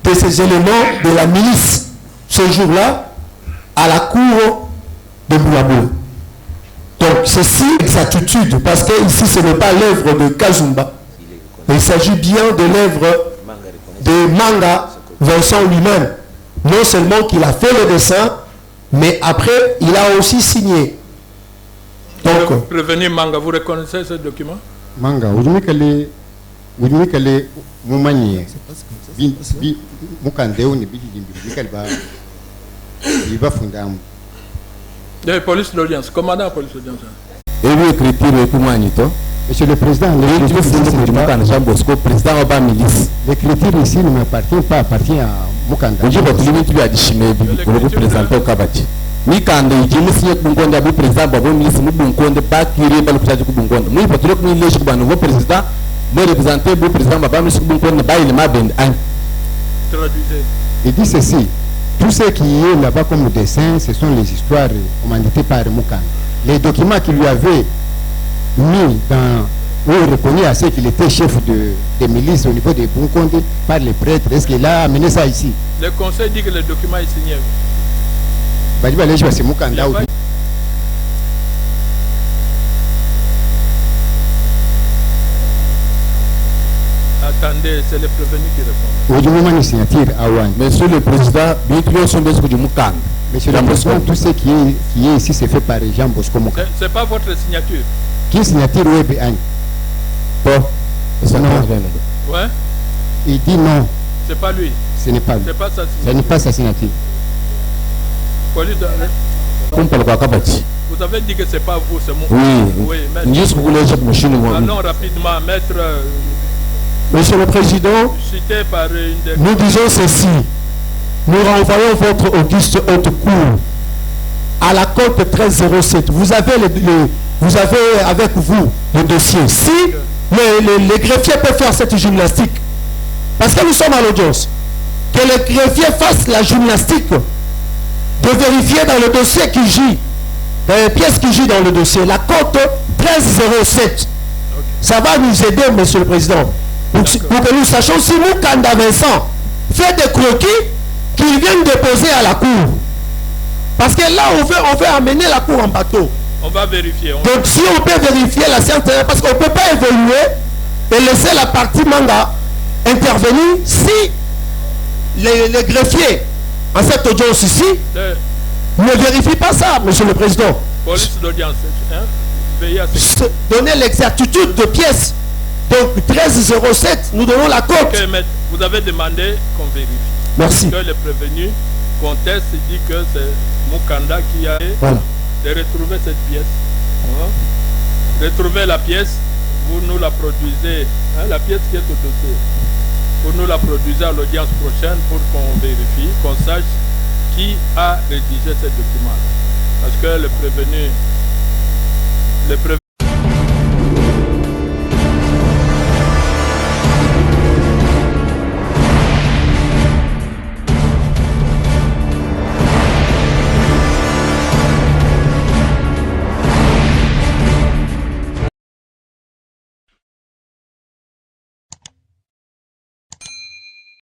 Speaker 8: de ces éléments de la milice ce jour-là à la cour de Boulaboula. Donc ceci, exactitude, parce que ici ce n'est pas l'œuvre de Kazumba. Il s'agit bien de l'œuvre de Manga Vincent lui-même. Non seulement qu'il a fait le dessin, mais après il a aussi signé. Donc,
Speaker 2: prévenez Manga, vous reconnaissez ce document?
Speaker 5: Manga, vous dites que les Moumanier, Moukandéo, il va fonder
Speaker 2: la police d'audience, commandant de la police d'audience.
Speaker 6: Et lui, écriture et tout manito.
Speaker 5: Monsieur le Président, l'écriture ici ne m'appartient pas, appartient à Mukanda.
Speaker 6: Vous dites que vous avez dit que vous présentez au Kabati. Mikanda, il dit que vous avez dit président, vous ministre, vous avez pas tiré par le président de Bungonda. Moi, je veux dire que vous président, vous représentez le président, vous avez dit que vous avez dit
Speaker 2: Traduisez.
Speaker 5: Il dit ceci. Tout ce qui est là-bas comme dessin, ce sont les histoires commanditées par Mukanda. Les documents qu'il lui avait mis dans, où il reconnaît à ce qu'il était chef de milice au niveau de Bunkonde par les prêtres. Est-ce qu'il a amené ça ici?
Speaker 2: Le conseil dit que le document est signé.
Speaker 5: C'est Mukanda.
Speaker 2: Attendez, c'est le prévenu qui répond.
Speaker 6: Monsieur le Président,
Speaker 5: Monsieur le Président, tout ce qui est ici, c'est fait par Jean Bosco Mukanda.
Speaker 2: Ce n'est pas votre signature.
Speaker 5: Qui signature ou est
Speaker 6: bon,
Speaker 2: ouais.
Speaker 5: Il dit non.
Speaker 2: C'est pas lui.
Speaker 5: Ce n'est pas lui.
Speaker 2: C'est pas sa signature.
Speaker 5: Ce n'est pas sa signature.
Speaker 2: Police de... Vous avez dit que ce n'est pas vous, c'est moi.
Speaker 6: Oui,
Speaker 2: maître. Allons rapidement, maître.
Speaker 8: Monsieur le Président,
Speaker 2: cité par
Speaker 8: nous disons ceci. Nous renvoyons votre auguste haute cour à la côte 1307. Vous avez avec vous le dossier. Si les greffiers peuvent faire cette gymnastique, parce que nous sommes à l'audience, que les greffiers fassent la gymnastique de vérifier dans le dossier qui gît, dans les pièces qui gît dans le dossier, la côte 1307. Ça va nous aider, Monsieur le Président, pour que nous sachions si Mukanda Vincent fait des croquis qu'il vienne déposer à la cour. Parce que là, on veut amener la cour en bateau.
Speaker 2: On va vérifier.
Speaker 8: Donc si on peut vérifier la science, parce qu'on ne peut pas évoluer et laisser la partie Manga intervenir si les greffiers, en cette audience ici, ne vérifient pas ça, Monsieur le Président.
Speaker 2: Police d'audience, veillez à ce...
Speaker 8: Donner l'exactitude de pièces. Donc 13,07, nous donnons la cote.
Speaker 2: Okay, mais vous avez demandé qu'on vérifie.
Speaker 8: Merci.
Speaker 2: Parce que le prévenu conteste et dit que c'est Mukanda qui a de retrouver cette pièce. Retrouvez la pièce, vous nous la produisez, la pièce qui est au dossier. Vous nous la produisez à l'audience prochaine pour qu'on vérifie, qu'on sache qui a rédigé ce document. Parce que le prévenu